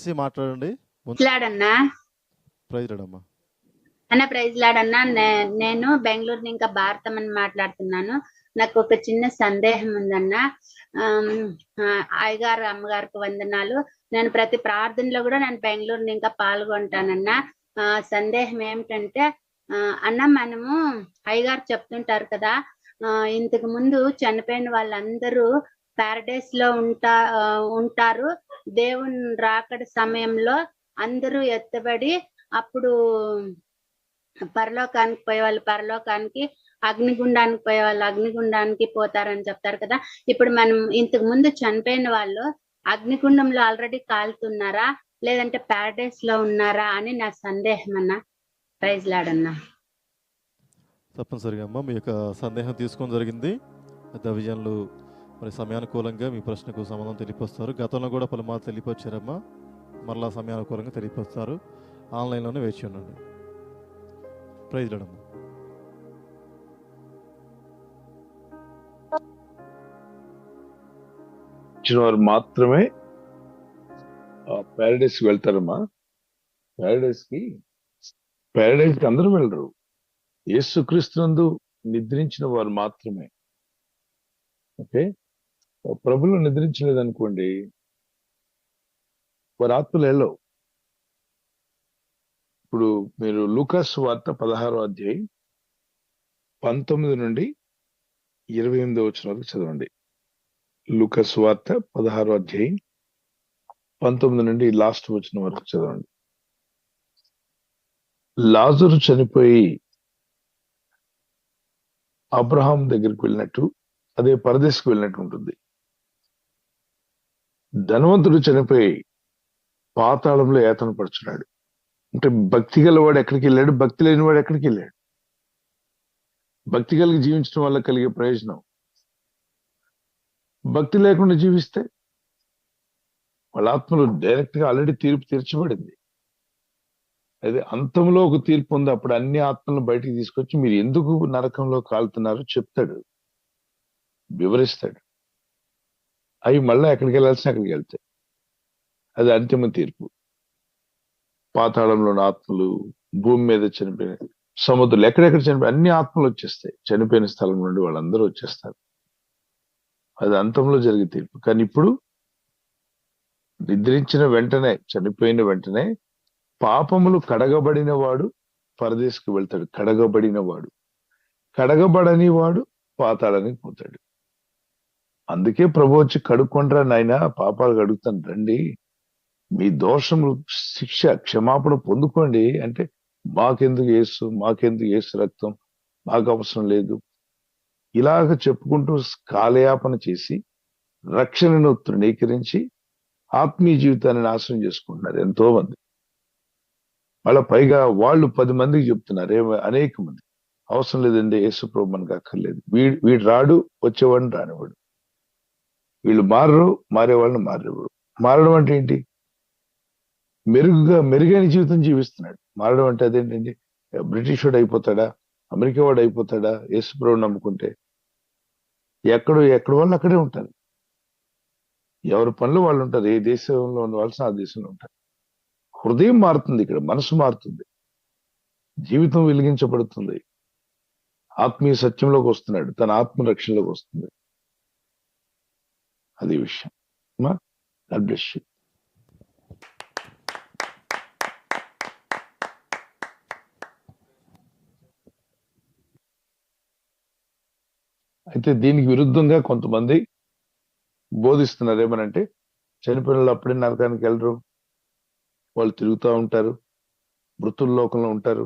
చేసి మాట్లాడండి. అన్నా ప్రైజ్ రాడమ్మా. అన్న ప్రైజ్ లాడన్నా. నేను బెంగళూరు ఇంకా భారతం అని మాట్లాడుతున్నాను. నాకు ఒక చిన్న సందేహం ఉందన్న. అయ్యగారు అమ్మగారికి వందనాలు. నేను ప్రతి ప్రార్థనలో కూడా నేను బెంగళూరు ఇంకా పాల్గొంటానన్నా. సందేహం ఏమిటంటే అన్న, మనము అయ్యగారు చెప్తుంటారు కదా, ఇంతకు ముందు చనిపోయిన వాళ్ళందరూ పారడైస్ లో ఉంటారు. దేవుని రాకడ సమయంలో అందరూ ఎత్తబడి అప్పుడు పరలోకానికి పోయే వాళ్ళు పరలోకానికి, అగ్నిగుండానికి పోయే వాళ్ళు అగ్నిగుండానికి పోతారని చెప్తారు కదా. ఇప్పుడు మనం ఇంతకు ముందు చనిపోయిన వాళ్ళు అగ్నిగుండంలో ఆల్రెడీ కాలుతున్నారా, లేదంటే పారడైస్ లో ఉన్నారా అని నా సందేహం అన్న. ప్రైజ్ లాడన్నా. తప్పనిసరిగా అమ్మా, మీ యొక్క సందేహం తీసుకోవడం జరిగింది. దైవజనులు మరి సమయానుకూలంగా మీ ప్రశ్నకు సమాధానం తెలియపరుస్తారు. గతంలో కూడా పలుమార్లు తెలియపరిచారమ్మా, మరలా సమయానుకూలంగా తెలియపరుస్తారు. ఆన్లైన్లోనే వేచి ఉండండి. ప్రైజ్ రాడమ్మా. ఇచ్చిన వారు మాత్రమే ప్యారడైస్ కి వెళ్తారమ్మా. ప్యారడైస్ కి అందరూ వెళ్ళరు. యేసుక్రీస్తునందు నిద్రించిన వారు మాత్రమే. ఓకే, ప్రభులు నిద్రించలేదు అనుకోండి, వారి ఆత్మలు వెళ్ళవు. ఇప్పుడు మీరు లూకాసు వార్త 16వ అధ్యాయం 19 నుండి 28 వచనం వరకు చదవండి. లూకాసు వార్త 16వ అధ్యాయం 19 నుండి లాస్ట్ వచనం వరకు చదవండి. లాజరు చనిపోయి అబ్రహాం దగ్గరికి వెళ్ళినట్టు, అదే పరదేశకు వెళ్ళినట్టు ఉంటుంది. ధనవంతుడు చనిపోయి పాతాళంలో యాతన పడుచున్నాడు. అంటే భక్తి గలవాడు ఎక్కడికి వెళ్ళాడు, భక్తి లేనివాడు ఎక్కడికి వెళ్ళాడు. భక్తి కలిగి జీవించడం వల్ల కలిగే ప్రయోజనం, భక్తి లేకుండా జీవిస్తే వాళ్ళ ఆత్మలు డైరెక్ట్ గా ఆల్రెడీ తీర్పు తీర్చబడింది. అదే అంతంలో ఒక తీర్పు ఉంది. అప్పుడు అన్ని ఆత్మలను బయటికి తీసుకొచ్చి మీరు ఎందుకు నరకంలో కాలుతున్నారో చెప్తాడు, వివరిస్తాడు. అవి మళ్ళీ ఎక్కడికి వెళ్ళాల్సిన అక్కడికి వెళ్తాయి. అది అంతిమ తీర్పు. పాతాళంలోని ఆత్మలు, భూమి మీద చనిపోయిన, సముద్రులు, ఎక్కడెక్కడ చనిపోయి అన్ని ఆత్మలు వచ్చేస్తాయి. చనిపోయిన స్థలం నుండి వాళ్ళందరూ వచ్చేస్తారు. అది అంతంలో జరిగే తీర్పు. కానీ ఇప్పుడు నిద్రించిన వెంటనే, చనిపోయిన వెంటనే పాపములు కడగబడిన వాడు పరదేశకు వెళ్తాడు. కడగబడిన వాడు, కడగబడని వాడు పాతాళానికి పోతాడు. అందుకే ప్రభు వచ్చి కడుక్కొండ్రా నాయనా, పాపాలు కడుగుతాను రండి, మీ దోషములు శిక్ష క్షమాపణ పొందుకోండి అంటే, మాకెందుకు యేసు రక్తం, మాకు అవసరం లేదు, ఇలాగ చెప్పుకుంటూ కాలయాపన చేసి రక్షణను తృణీకరించి ఆత్మీయ జీవితాన్ని నాశనం చేసుకుంటున్నారు ఎంతో మంది. వాళ్ళ పైగా వాళ్ళు 10 మందికి చెప్తున్నారు, అనేక మంది, అవసరం లేదండి యేసు ప్రభు మనకు అక్కర్లేదు, వీడు రాడు, వచ్చేవాడిని రానివాడు, వీళ్ళు మారరు, మారేవాళ్ళని మారేవాడు. మారడం అంటే ఏంటి? మెరుగైన జీవితం జీవిస్తున్నాడు. మారడం అంటే అదేంటండి? బ్రిటిష్ వాడు అయిపోతాడా, అమెరికా వాడు అయిపోతాడా యేసు ప్రభు నమ్ముకుంటే? ఎక్కడ వాళ్ళు అక్కడే ఉంటారు. ఎవరి పనులు వాళ్ళు ఉంటారు. ఏ దేశంలో ఉండవలసిన ఆ దేశంలో ఉంటారు. హృదయం మారుతుంది, ఇక్కడ మనసు మారుతుంది, జీవితం వెలిగించబడుతుంది, ఆత్మీయ సత్యంలోకి వస్తున్నాడు, తన ఆత్మ రక్షణలోకి వస్తుంది. అది విషయం. God bless you. అయితే దీనికి విరుద్ధంగా కొంతమంది బోధిస్తున్నారు. ఏమనంటే, చనిపోయిన వాళ్ళు అప్పుడే నరకానికి వెళ్ళరు, వాళ్ళు తిరుగుతూ ఉంటారు, మృతుల లోకంలో ఉంటారు,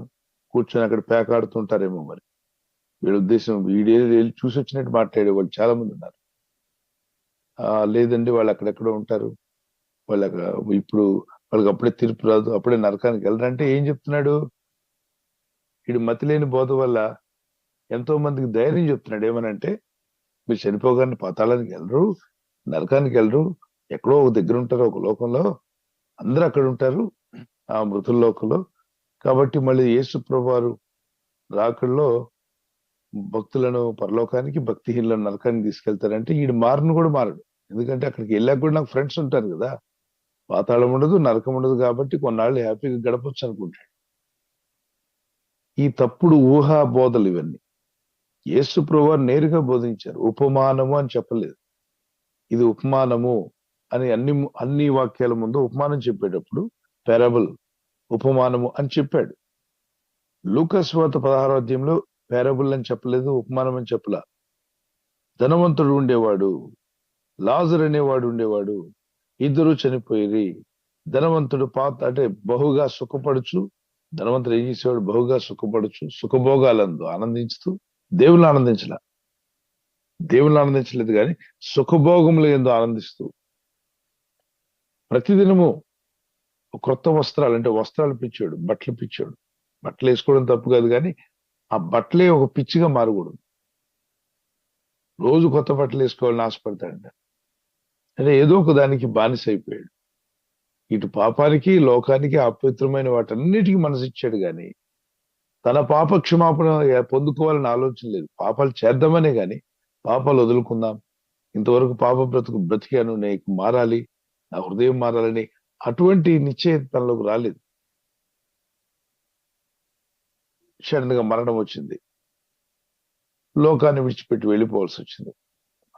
కూర్చొని అక్కడ పేకాడుతుంటారేమో. మరి వీళ్ళ ఉద్దేశం, వీడేది చూసి వచ్చినట్టు మాట్లాడే వాళ్ళు చాలా మంది ఉన్నారు. లేదండి, వాళ్ళు అక్కడెక్కడో ఉంటారు, ఇప్పుడు వాళ్ళకి అప్పుడే తీర్పు రాదు, అప్పుడే నరకానికి వెళ్ళరంటే ఏం చెప్తున్నాడు? వీడు మతి లేని బోధ వల్ల ఎంతో మందికి ధైర్యం చెప్తున్నాడు. ఏమనంటే, మీరు చనిపోగానే పాతాళానికి వెళ్ళరు, నరకానికి వెళ్ళరు, ఎక్కడో ఒక దగ్గర ఉంటారు, ఒక లోకంలో, అందరూ అక్కడ ఉంటారు, ఆ మృతుల లోకంలో. కాబట్టి మళ్ళీ యేసు ప్రభువారు రాకడలో భక్తులను పరలోకానికి, భక్తిహీనులను నరకానికి తీసుకెళ్తారంటే ఈడు మారను కూడా మారడు. ఎందుకంటే అక్కడికి వెళ్ళాక కూడా నాకు ఫ్రెండ్స్ ఉంటారు కదా, పాతాళం ఉండదు, నరకం ఉండదు, కాబట్టి కొన్నాళ్ళు హ్యాపీగా గడపొచ్చు అనుకుంటాడు. ఈ తప్పుడు ఊహా బోధలు ఇవన్నీ యేసు ప్రభువారు నేరుగా బోధించారు. ఉపమానము అని చెప్పలేదు. ఇది ఉపమానము అని అన్ని వాక్యాల ముందు ఉపమానం చెప్పేటప్పుడు పారబుల్, ఉపమానము అని చెప్పాడు. లూకాసు వార్త 16వ అధ్యాయంలో పారబుల్ అని చెప్పలేదు, ఉపమానం అని చెప్పలా. ధనవంతుడు ఉండేవాడు, లాజర్ అనేవాడు ఉండేవాడు, ఇద్దరు చనిపోయి. ధనవంతుడు అంటే బహుగా సుఖపడుచు, ధనవంతుడు ఏం చేసేవాడు? బహుగా సుఖపడుచు, సుఖభోగాలందు ఆనందించుతూ, దేవుళ్ళు ఆనందించలేదు కానీ సుఖభోగములు ఎందు ఆనందిస్తూ, ప్రతిదినము క్రొత్త వస్త్రాలు, అంటే వస్త్రాలు పిచ్చాడు, బట్టలు పిచ్చాడు. బట్టలు వేసుకోవడం తప్పు కాదు, కానీ ఆ బట్టలే ఒక పిచ్చిగా మారకూడదు. రోజు కొత్త బట్టలు వేసుకోవాలని ఆశపడతాడంట. అంటే ఏదో ఒక దానికి బానిస అయిపోయాడు. ఇటు పాపానికి, లోకానికి, అపవిత్రమైన వాటన్నిటికీ మనసు ఇచ్చాడు, కానీ తన పాప క్షమాపణ పొందుకోవాలని ఆలోచన లేదు. పాపాలు చేద్దామనే కానీ పాపాలు వదులుకుందాం, ఇంతవరకు పాప బ్రతికాను, నీకు మారాలి, నా హృదయం మారాలని అటువంటి నిశ్చయం తనలోకి రాలేదు. సడన్ గా మరణం వచ్చింది, లోకాన్ని విడిచిపెట్టి వెళ్ళిపోవాల్సి వచ్చింది.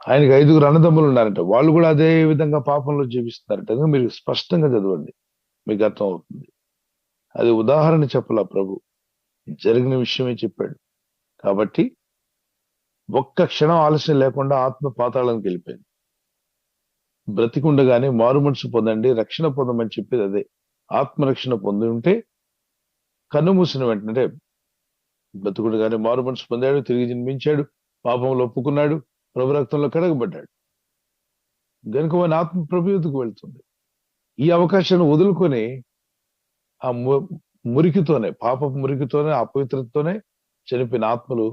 ఆయనకి 5 అన్నదమ్ములు ఉన్నారంట, వాళ్ళు కూడా అదే విధంగా పాపంలో జీవిస్తున్నారంట. మీరు స్పష్టంగా చదవండి, మీకు అర్థం అవుతుంది. అది ఉదాహరణ చెప్పలా, ప్రభు జరిగిన విషయమే చెప్పాడు. కాబట్టి ఒక్క క్షణం ఆలస్యం లేకుండా ఆత్మ పాతాళానికి వెళ్ళిపోయింది. బ్రతికుండగానే మారు మనసు పొందండి, రక్షణ పొందమని చెప్పేది అదే. ఆత్మరక్షణ పొంది ఉంటే కన్ను మూసిన వెంటనే బ్రతుకుండగానే మారు మనసు పొందాడు, తిరిగి జన్మించాడు, పాపంలో ఒప్పుకున్నాడు, ప్రభు రక్తంలో కడగబడ్డాడు. గనుక మన ఆత్మ ప్రభు యొద్దకు వెళ్తుంది. ఈ అవకాశాన్ని వదులుకొని ఆ మురికితోనే, పాపపు మురికితోనే, అపవిత్రతతోనే చనిపోయిన ఆత్మలు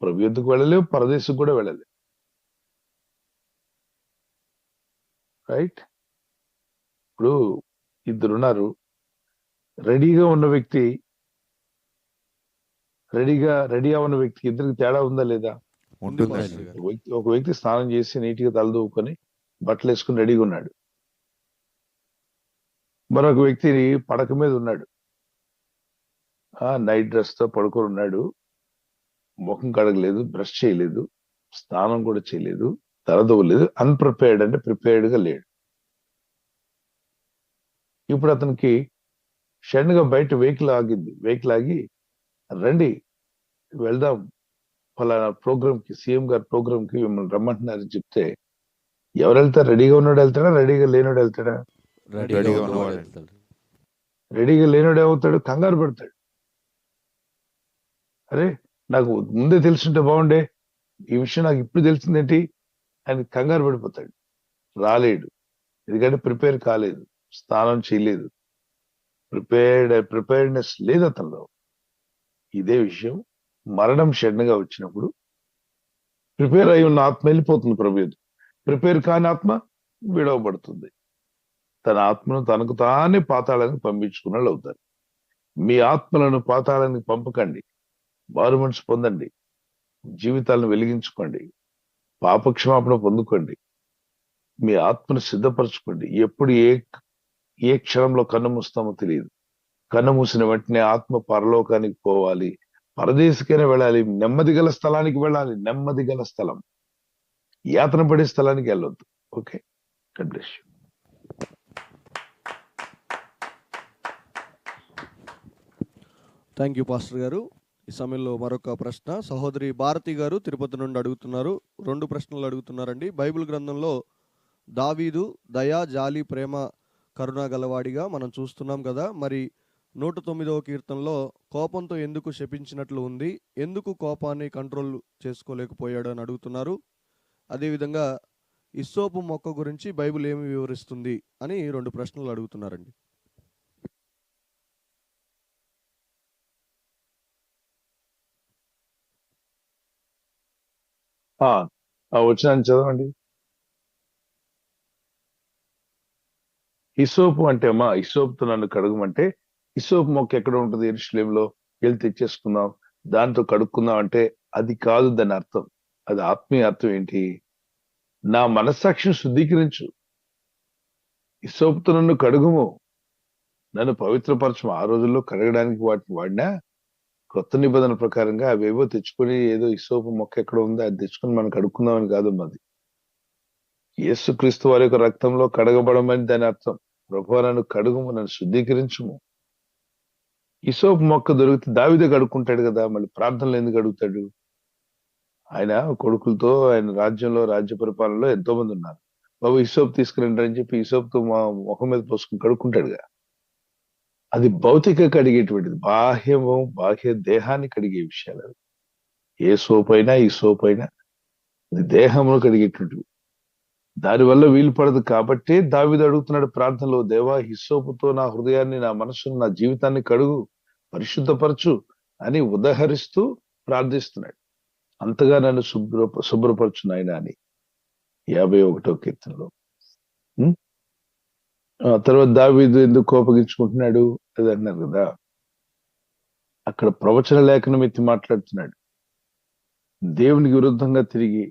ప్రభు యొద్దకు వెళ్ళలేవు, పరదేశం కూడా వెళ్ళలేవు. రైట్? ఇప్పుడు ఇద్దరున్నారు. రెడీగా ఉన్న వ్యక్తికి ఇద్దరికి తేడా ఉందా లేదా? ఒక వ్యక్తి స్నానం చేసి నీట్గా తలదూకొని బట్టలు వేసుకుని రెడీగా ఉన్నాడు. మరొక వ్యక్తి పడక మీద ఉన్నాడు, నైట్ డ్రెస్ తో పడుకొని ఉన్నాడు, ముఖం కడగలేదు, బ్రష్ చేయలేదు, స్నానం కూడా చేయలేదు, తలదూవలేదు, అన్ప్రిపేర్డ్, అంటే ప్రిపేర్డ్ గా లేడు. ఇప్పుడు అతనికి సడన్ గా బయట వెహికల్ ఆగి, రండి వెళ్దాం ఫలానా ప్రోగ్రామ్ కి, సీఎం గారి ప్రోగ్రామ్ కి మిమ్మల్ని రమ్మంటున్నారని చెప్తే ఎవరు వెళ్తారు? రెడీగా ఉన్నాడు వెళ్తాడా, రెడీగా లేనోడు వెళ్తాడా? రెడీగా లేనోడు ఏమవుతాడు? కంగారు పడతాడు. అరే, నాకు ముందే తెలుసుంటే బాగుండే, ఈ విషయం నాకు ఇప్పుడు తెలిసిందేంటి ఆయన కంగారు పడిపోతాడు, రాలేడు. ఎందుకంటే ప్రిపేర్ కాలేదు, స్నానం చేయలేదు, ప్రిపేర్డ్నెస్ లేదు అతనిలో. ఇదే విషయం మరణం షడ్నగా వచ్చినప్పుడు ప్రిపేర్ అయి ఉన్న ఆత్మ వెళ్ళిపోతుంది ప్రభు యొద్దకు. ప్రిపేర్ కాని ఆత్మ విడవబడుతుంది. తన ఆత్మను తనకు తానే పాతాళానికి పంపించుకున్న వాళ్ళు అవుతారు. మీ ఆత్మలను పాతాళానికి పంపకండి, మారు మనసు పొందండి, జీవితాలను వెలిగించుకోండి, పాపక్షమాపణ పొందుకోండి, మీ ఆత్మను సిద్ధపరచుకోండి. ఎప్పుడు ఏ క్షణంలో కన్ను మూస్తామో తెలియదు. కన్ను మూసిన వెంటనే ఆత్మ పరలోకానికి పోవాలి, పరదేశికైనా వెళ్ళాలి, నెమ్మది గల స్థలానికి వెళ్ళాలి. నెమ్మది గల స్థలం, యాతన పడే స్థలానికి వెళ్ళొద్దు. Okay, God bless you. Thank you pastor గారు. ఈ సమయంలో మరొక ప్రశ్న సహోదరి భారతి గారు తిరుపతి నుండి అడుగుతున్నారు. 2 ప్రశ్నలు అడుగుతున్నారండి. బైబిల్ గ్రంథంలో దావీదు దయా, జాలి, ప్రేమ, కరుణ గలవాడిగా మనం చూస్తున్నాం కదా. మరి 109వ కీర్తనలో కోపంతో ఎందుకు శపించినట్లు ఉంది, ఎందుకు కోపాన్ని కంట్రోల్ చేసుకోలేకపోయాడు అని అడుగుతున్నారు. అదేవిధంగా ఇస్సోపు మొక్క గురించి బైబిల్ ఏమి వివరిస్తుంది అని 2 ప్రశ్నలు అడుగుతున్నారండి. వచ్చిన చదవండి. ఇసోపు అంటే అమ్మా, ఇసోపుతో నన్ను కడుగుమంటే, ఇసోపు మొక్క ఎక్కడ ఉంటుంది? యెరూషలేములో, వెళ్ళి తెచ్చేసుకుందాం, దాంతో కడుక్కుందాం అంటే అది కాదు దాని అర్థం. అది ఆత్మీయ అర్థం ఏంటి? నా మనస్సాక్షిని శుద్ధీకరించు, ఇసోపుతో నన్ను కడుగుము, నన్ను పవిత్రపరచము. ఆ రోజుల్లో కడగడానికి వాటిని వాడినా కొత్త నిబంధన ప్రకారంగా అవేవో తెచ్చుకొని ఏదో ఇసోపు మొక్క ఎక్కడ ఉందో అది తెచ్చుకొని మనం కడుక్కుందామని కాదు అది. యేసుక్రీస్తు వారి యొక్క రక్తంలో కడగబడమని దాని అర్థం. ప్రభువా నన్ను కడుగుము, నన్ను శుద్ధీకరించుము. ఇసోపు మొక్క దొరికితే దావీదే కడుక్కుంటాడు కదా, మళ్ళీ ప్రార్థనలు ఎందుకు అడుగుతాడు? ఆయన కొడుకులతో ఆయన రాజ్యంలో రాజ్య పరిపాలనలో ఎంతో మంది ఉన్నారు. బాబు ఇసోపు తీసుకురండి అని చెప్పి ఇసోపుతో మా ముఖం మీద పోసుకుని కడుక్కుంటాడుగా. అది భౌతిక కడిగేటువంటిది, బాహ్య దేహాన్ని కడిగే విషయాలు అవి. ఏ సోప్ అయినా ఈ సోప్ అయినా అది దేహంలో కడిగేటువంటివి. దానివల్ల వీలు పడదు కాబట్టి దావీదు అడుగుతున్నాడు ప్రార్థనలో, దేవా హిస్సోపుతో నా హృదయాన్ని, నా మనసును, నా జీవితాన్ని కడుగు, పరిశుద్ధపరచు అని ఉదహరిస్తూ ప్రార్థిస్తున్నాడు. అంతగా నన్ను శుభ్రపరచు నాయన అని 51వ కీర్తనలో. తర్వాత దావీదు ఎందుకు కోపగించుకుంటున్నాడు అది అన్నారు కదా, అక్కడ ప్రవచన లేఖనం ఎత్తి మాట్లాడుతున్నాడు. దేవునికి విరుద్ధంగా తిరిగి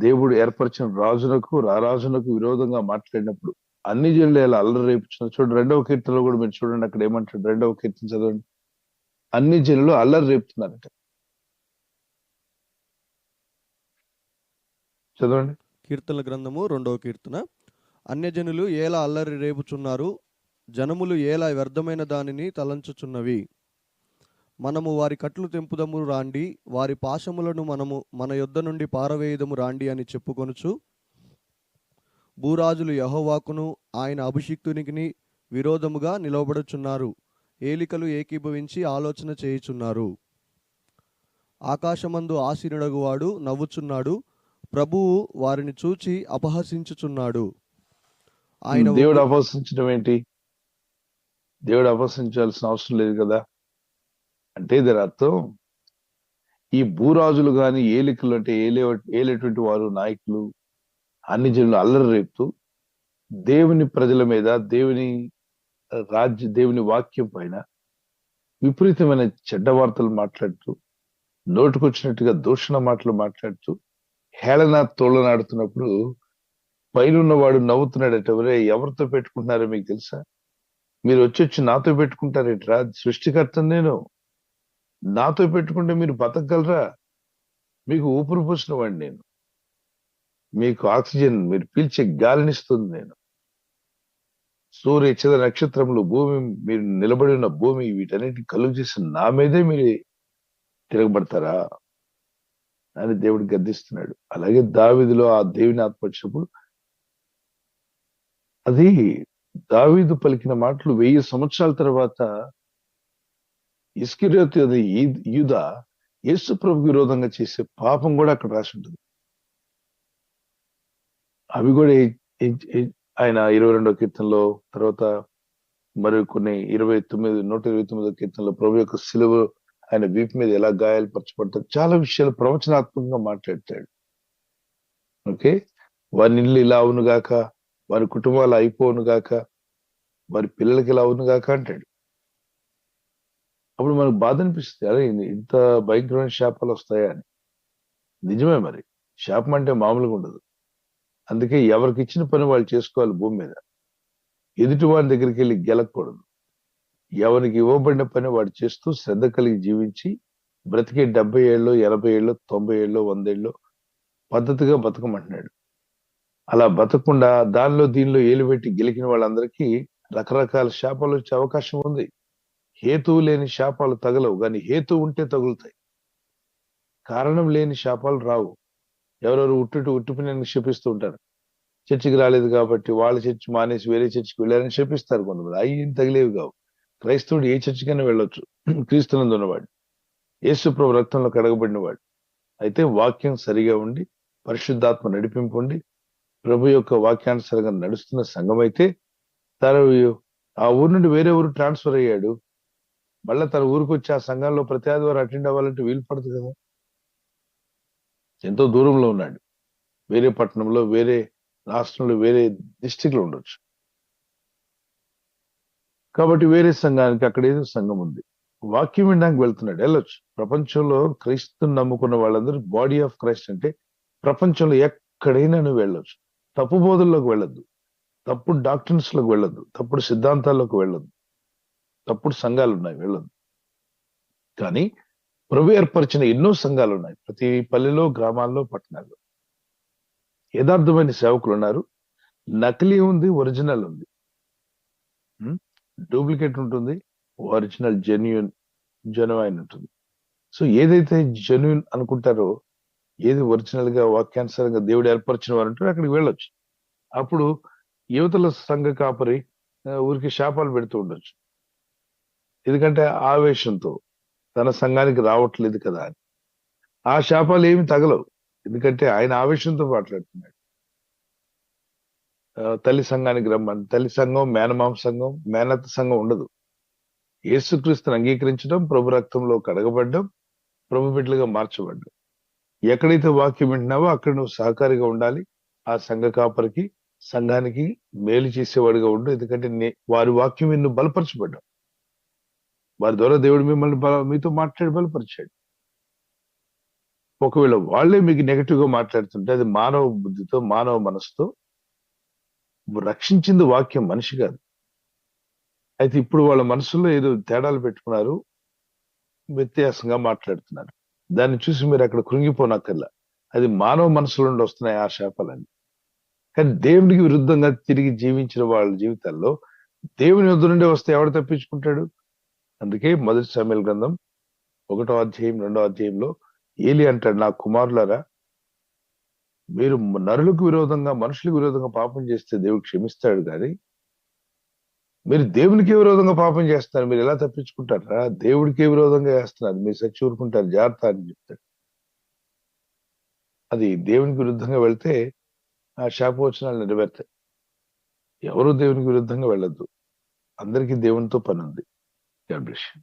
దేవుడు ఏర్పరిచిన రాజునకు రారాజునకు విరోధంగా మాట్లాడినప్పుడు అన్ని జనులు ఇలా అల్లరి రేపుచున్నారు. చూడండి 2వ కీర్తనలో కూడా మీరు చూడండి, అక్కడ ఏమంటాడు? 2వ కీర్తన చదవండి. అన్ని జనులు అల్లరి రేపుతున్నారట. చదవండి. కీర్తనల గ్రంథము 2వ కీర్తన. అన్యజనులు ఏలా అల్లరి రేపుచున్నారు, జనములు ఏలా వ్యర్థమైన దానిని తలంచుచున్నవి. మనము వారి కట్లు తెంపుదము రాండి, వారి పాశములను మనము మన యొద్ద నుండి పారవేయుదము రాండి అని చెప్పుకొనుచు భూరాజులు యెహోవాకును ఆయన అభిషిక్తునికి విరోధముగా నిలవబడుచున్నారు. ఏలికలు ఏకీభవించి ఆలోచన చేయుచున్నారు. ఆకాశమందు ఆసీనుడగువాడు నవ్వుచున్నాడు, ప్రభువు వారిని చూచి అపహసించుచున్నాడు. ఆయన దేవుడు అపహసించడం ఏంటి? దేవుడు అపహసించాల్సిన అవసరం లేదు కదా. అంటే దీని అర్థం ఈ భూరాజులు గాని ఏలికలు అంటే ఏలేటువంటి వారు నాయకులు అన్ని జనులు అల్లరి రేపుతూ దేవుని ప్రజల మీద, దేవుని వాక్యం పైన విపరీతమైన చెడ్డ వార్తలు మాట్లాడుతూ, నోటుకొచ్చినట్టుగా దూషణ మాటలు మాట్లాడుతూ హేళన తోళనాడుతున్నప్పుడు పైన వాడు నవ్వుతున్నాడట. ఎవరితో పెట్టుకుంటున్నారో మీకు తెలుసా? మీరు వచ్చి నాతో పెట్టుకుంటారేట్రా? సృష్టికర్త నేను, నాతో పెట్టుకుంటే మీరు బతకగలరా? మీకు ఊపిరి పోసిన వాడిని నేను, మీకు ఆక్సిజన్, మీరు పీల్చే గాలినిస్తుంది నేను. సూర్య చంద్ర నక్షత్రములు, భూమి, మీరు నిలబడి ఉన్న భూమి, వీటన్నిటిని కలుగు చేసిన నా మీదే మీరు తిరగబడతారా అని దేవుడు గద్దిస్తున్నాడు. అలాగే దావీదులో ఆ దేవుని ఆత్మ వచ్చినప్పుడు అది దావీదు పలికిన మాటలు 1000 సంవత్సరాల తర్వాత ఇస్కరియోతు అది యూదా యేసు ప్రభుకు విరోధంగా చేసే పాపం కూడా అక్కడ రాసి ఉంటుంది. అవి కూడా ఆయన 22వ కీర్తనలో, తర్వాత మరి కొన్ని 129వ కీర్తనలో ప్రభు యొక్క సిలువ ఆయన వీపు మీద ఎలా గాయాలు పరచబడతారు, చాలా విషయాలు ప్రవచనాత్మకంగా మాట్లాడతాడు. ఓకే, వారి ఇల్లు ఇలా అవును గాక, వారి కుటుంబాలు అయిపోను గాక, వారి పిల్లలకి ఇలా అవును గాక అంటాడు. అప్పుడు మనకు బాధ అనిపిస్తుంది, అరే ఇంత భయంకరమైన శాపాలు వస్తాయా అని. నిజమే, మరి శాపం అంటే మామూలుగా ఉండదు. అందుకే ఎవరికి ఇచ్చిన పని వాళ్ళు చేసుకోవాలి భూమి మీద. ఎదుటి వారి దగ్గరికి వెళ్ళి గెలకూడదు. ఎవరికి ఇవ్వబడిన పని వాడు చేస్తూ శ్రద్ధ కలిగి జీవించి బ్రతికే 70 ఏళ్ళు, 80 ఏళ్ళు, 90 ఏళ్ళు, 100 ఏళ్ళు పద్ధతిగా బతకమంటున్నాడు. అలా బతకకుండా దీనిలో ఏలు పెట్టి గెలికిన వాళ్ళందరికీ రకరకాల శాపాలు వచ్చే అవకాశం ఉంది. హేతువు లేని శాపాలు తగలవు, కానీ హేతు ఉంటే తగులుతాయి. కారణం లేని శాపాలు రావు. ఎవరెవరు ఉట్టిపిని శపిస్తూ ఉంటారు. చర్చికి రాలేదు కాబట్టి వాళ్ళ చర్చి మానేసి వేరే చర్చికి వెళ్ళారని శపిస్తారు కొంతమంది. అవి ఏం తగిలేవి కావు. క్రైస్తవుడు ఏ చర్చికైనా వెళ్ళొచ్చు, క్రీస్తునందు ఉన్నవాడు, యేసు ప్రభు రక్తంలో కడగబడినవాడు. అయితే వాక్యం సరిగా ఉండి, పరిశుద్ధాత్మ నడిపింపు ఉండి, ప్రభు యొక్క వాక్యానుసారంగా నడుస్తున్న సంఘం అయితే తను ఆ ఊరు నుండి వేరే ఊరు ట్రాన్స్ఫర్ అయ్యాడు, మళ్ళీ తన ఊరికి వచ్చి ఆ సంఘంలో ప్రతి ఆదివారం అటెండ్ అవ్వాలంటే వీలు పడదు కదా. ఎంతో దూరంలో ఉన్నాడు, వేరే పట్టణంలో, వేరే రాష్ట్రంలో, వేరే డిస్టిక్ లో ఉండొచ్చు. కాబట్టి వేరే సంఘానికి అక్కడ ఏదో సంఘం ఉంది, వాక్యం వినడానికి వెళ్తున్నాడు, వెళ్ళొచ్చు. ప్రపంచంలో క్రీస్తుని నమ్ముకున్న వాళ్ళందరూ బాడీ ఆఫ్ క్రైస్ట్ అంటే ప్రపంచంలో ఎక్కడైనా నువ్వు వెళ్ళొచ్చు. తప్పు బోధల్లోకి వెళ్ళొద్దు, తప్పుడు డాక్టర్స్ లోకి వెళ్ళొద్దు, తప్పుడు సిద్ధాంతాల్లోకి వెళ్ళొద్దు, తప్పుడు సంఘాలు ఉన్నాయి, వెళ్ళొద్దు. కానీ ప్రభు ఏర్పరిచిన ఎన్నో సంఘాలు ఉన్నాయి ప్రతి పల్లెలో, గ్రామాల్లో, పట్టణాల్లో. యథార్థమైన సేవకులు ఉన్నారు. నకిలీ ఉంది, ఒరిజినల్ ఉంది. డూప్లికేట్ ఉంటుంది, ఒరిజినల్ జెన్యున్ ఉంటుంది. సో ఏదైతే జెన్యున్ అనుకుంటారో, ఏది ఒరిజినల్ గా వాక్యానుసారంగా దేవుడు ఏర్పరిచిన వారు ఉంటారో అక్కడికి వెళ్ళొచ్చు. అప్పుడు యువతల సంఘ కాపరి ఊరికి శాపాలు పెడుతూ ఉండొచ్చు. ఎందుకంటే ఆవేశంతో తన సంఘానికి రావట్లేదు కదా అని. ఆ శాపాలు ఏమి తగలవు, ఎందుకంటే ఆయన ఆవేశంతో మాట్లాడుతున్నాడు. తల్లి సంఘానికి రమ్మని, తల్లి సంఘం, మేనమామ సంఘం, మేనత్త సంఘం ఉండదు. యేసుక్రీస్తుని అంగీకరించడం, ప్రభు రక్తంలో కడగబడ్డం, ప్రభు బిడ్డలుగా మార్చబడ్డం. ఎక్కడైతే వాక్యం వింటున్నావో అక్కడ నువ్వు సహకారిగా ఉండాలి. ఆ సంఘ కాపరికి, సంఘానికి మేలు చేసేవాడిగా ఉండు. ఎందుకంటే వారి వాక్యం నిన్ను బలపరచబడ్డావు. వారి ద్వారా దేవుడు మిమ్మల్ని మీతో మాట్లాడి బలపరిచాడు. ఒకవేళ వాళ్ళే మీకు నెగటివ్ గా మాట్లాడుతుంటే అది మానవ బుద్ధితో, మానవ మనసుతో. రక్షించింది వాక్యం, మనిషి కాదు. అయితే ఇప్పుడు వాళ్ళ మనసులో ఏదో తేడాలు పెట్టుకున్నారు, వ్యత్యాసంగా మాట్లాడుతున్నారు. దాన్ని చూసి మీరు అక్కడ కృంగిపోనక్కర్లా. అది మానవ మనసులో నుండి వస్తున్నాయి ఆ శాపాలన్నీ. కానీ దేవునికి విరుద్ధంగా తిరిగి జీవించిన వాళ్ళ జీవితాల్లో దేవుని వద్ద నుండి వస్తే ఎవడు తప్పించుకుంటాడు? అందుకే మొదటి సమూయేలు గ్రంథం 1వ అధ్యాయం 2వ అధ్యాయంలో ఏలి అంటాడు, నా కుమారులారా, మీరు నరులకు విరోధంగా, మనుషులకు విరోధంగా పాపం చేస్తే దేవుడు క్షమిస్తాడు, కానీ మీరు దేవునికి విరోధంగా పాపం చేస్తున్నారు, మీరు ఎలా తప్పించుకుంటారా? దేవుడికి విరోధంగా చేస్తున్నారు, మీరు సచ్చి ఊరుకుంటారు, జాగ్రత్త అని చెప్తాడు. అది దేవునికి విరుద్ధంగా వెళ్తే ఆ శాపవచనాలు నెరవేర్తాయి. ఎవరు దేవునికి విరుద్ధంగా వెళ్ళొద్దు. అందరికీ దేవునితో పని ఉంది. God bless you.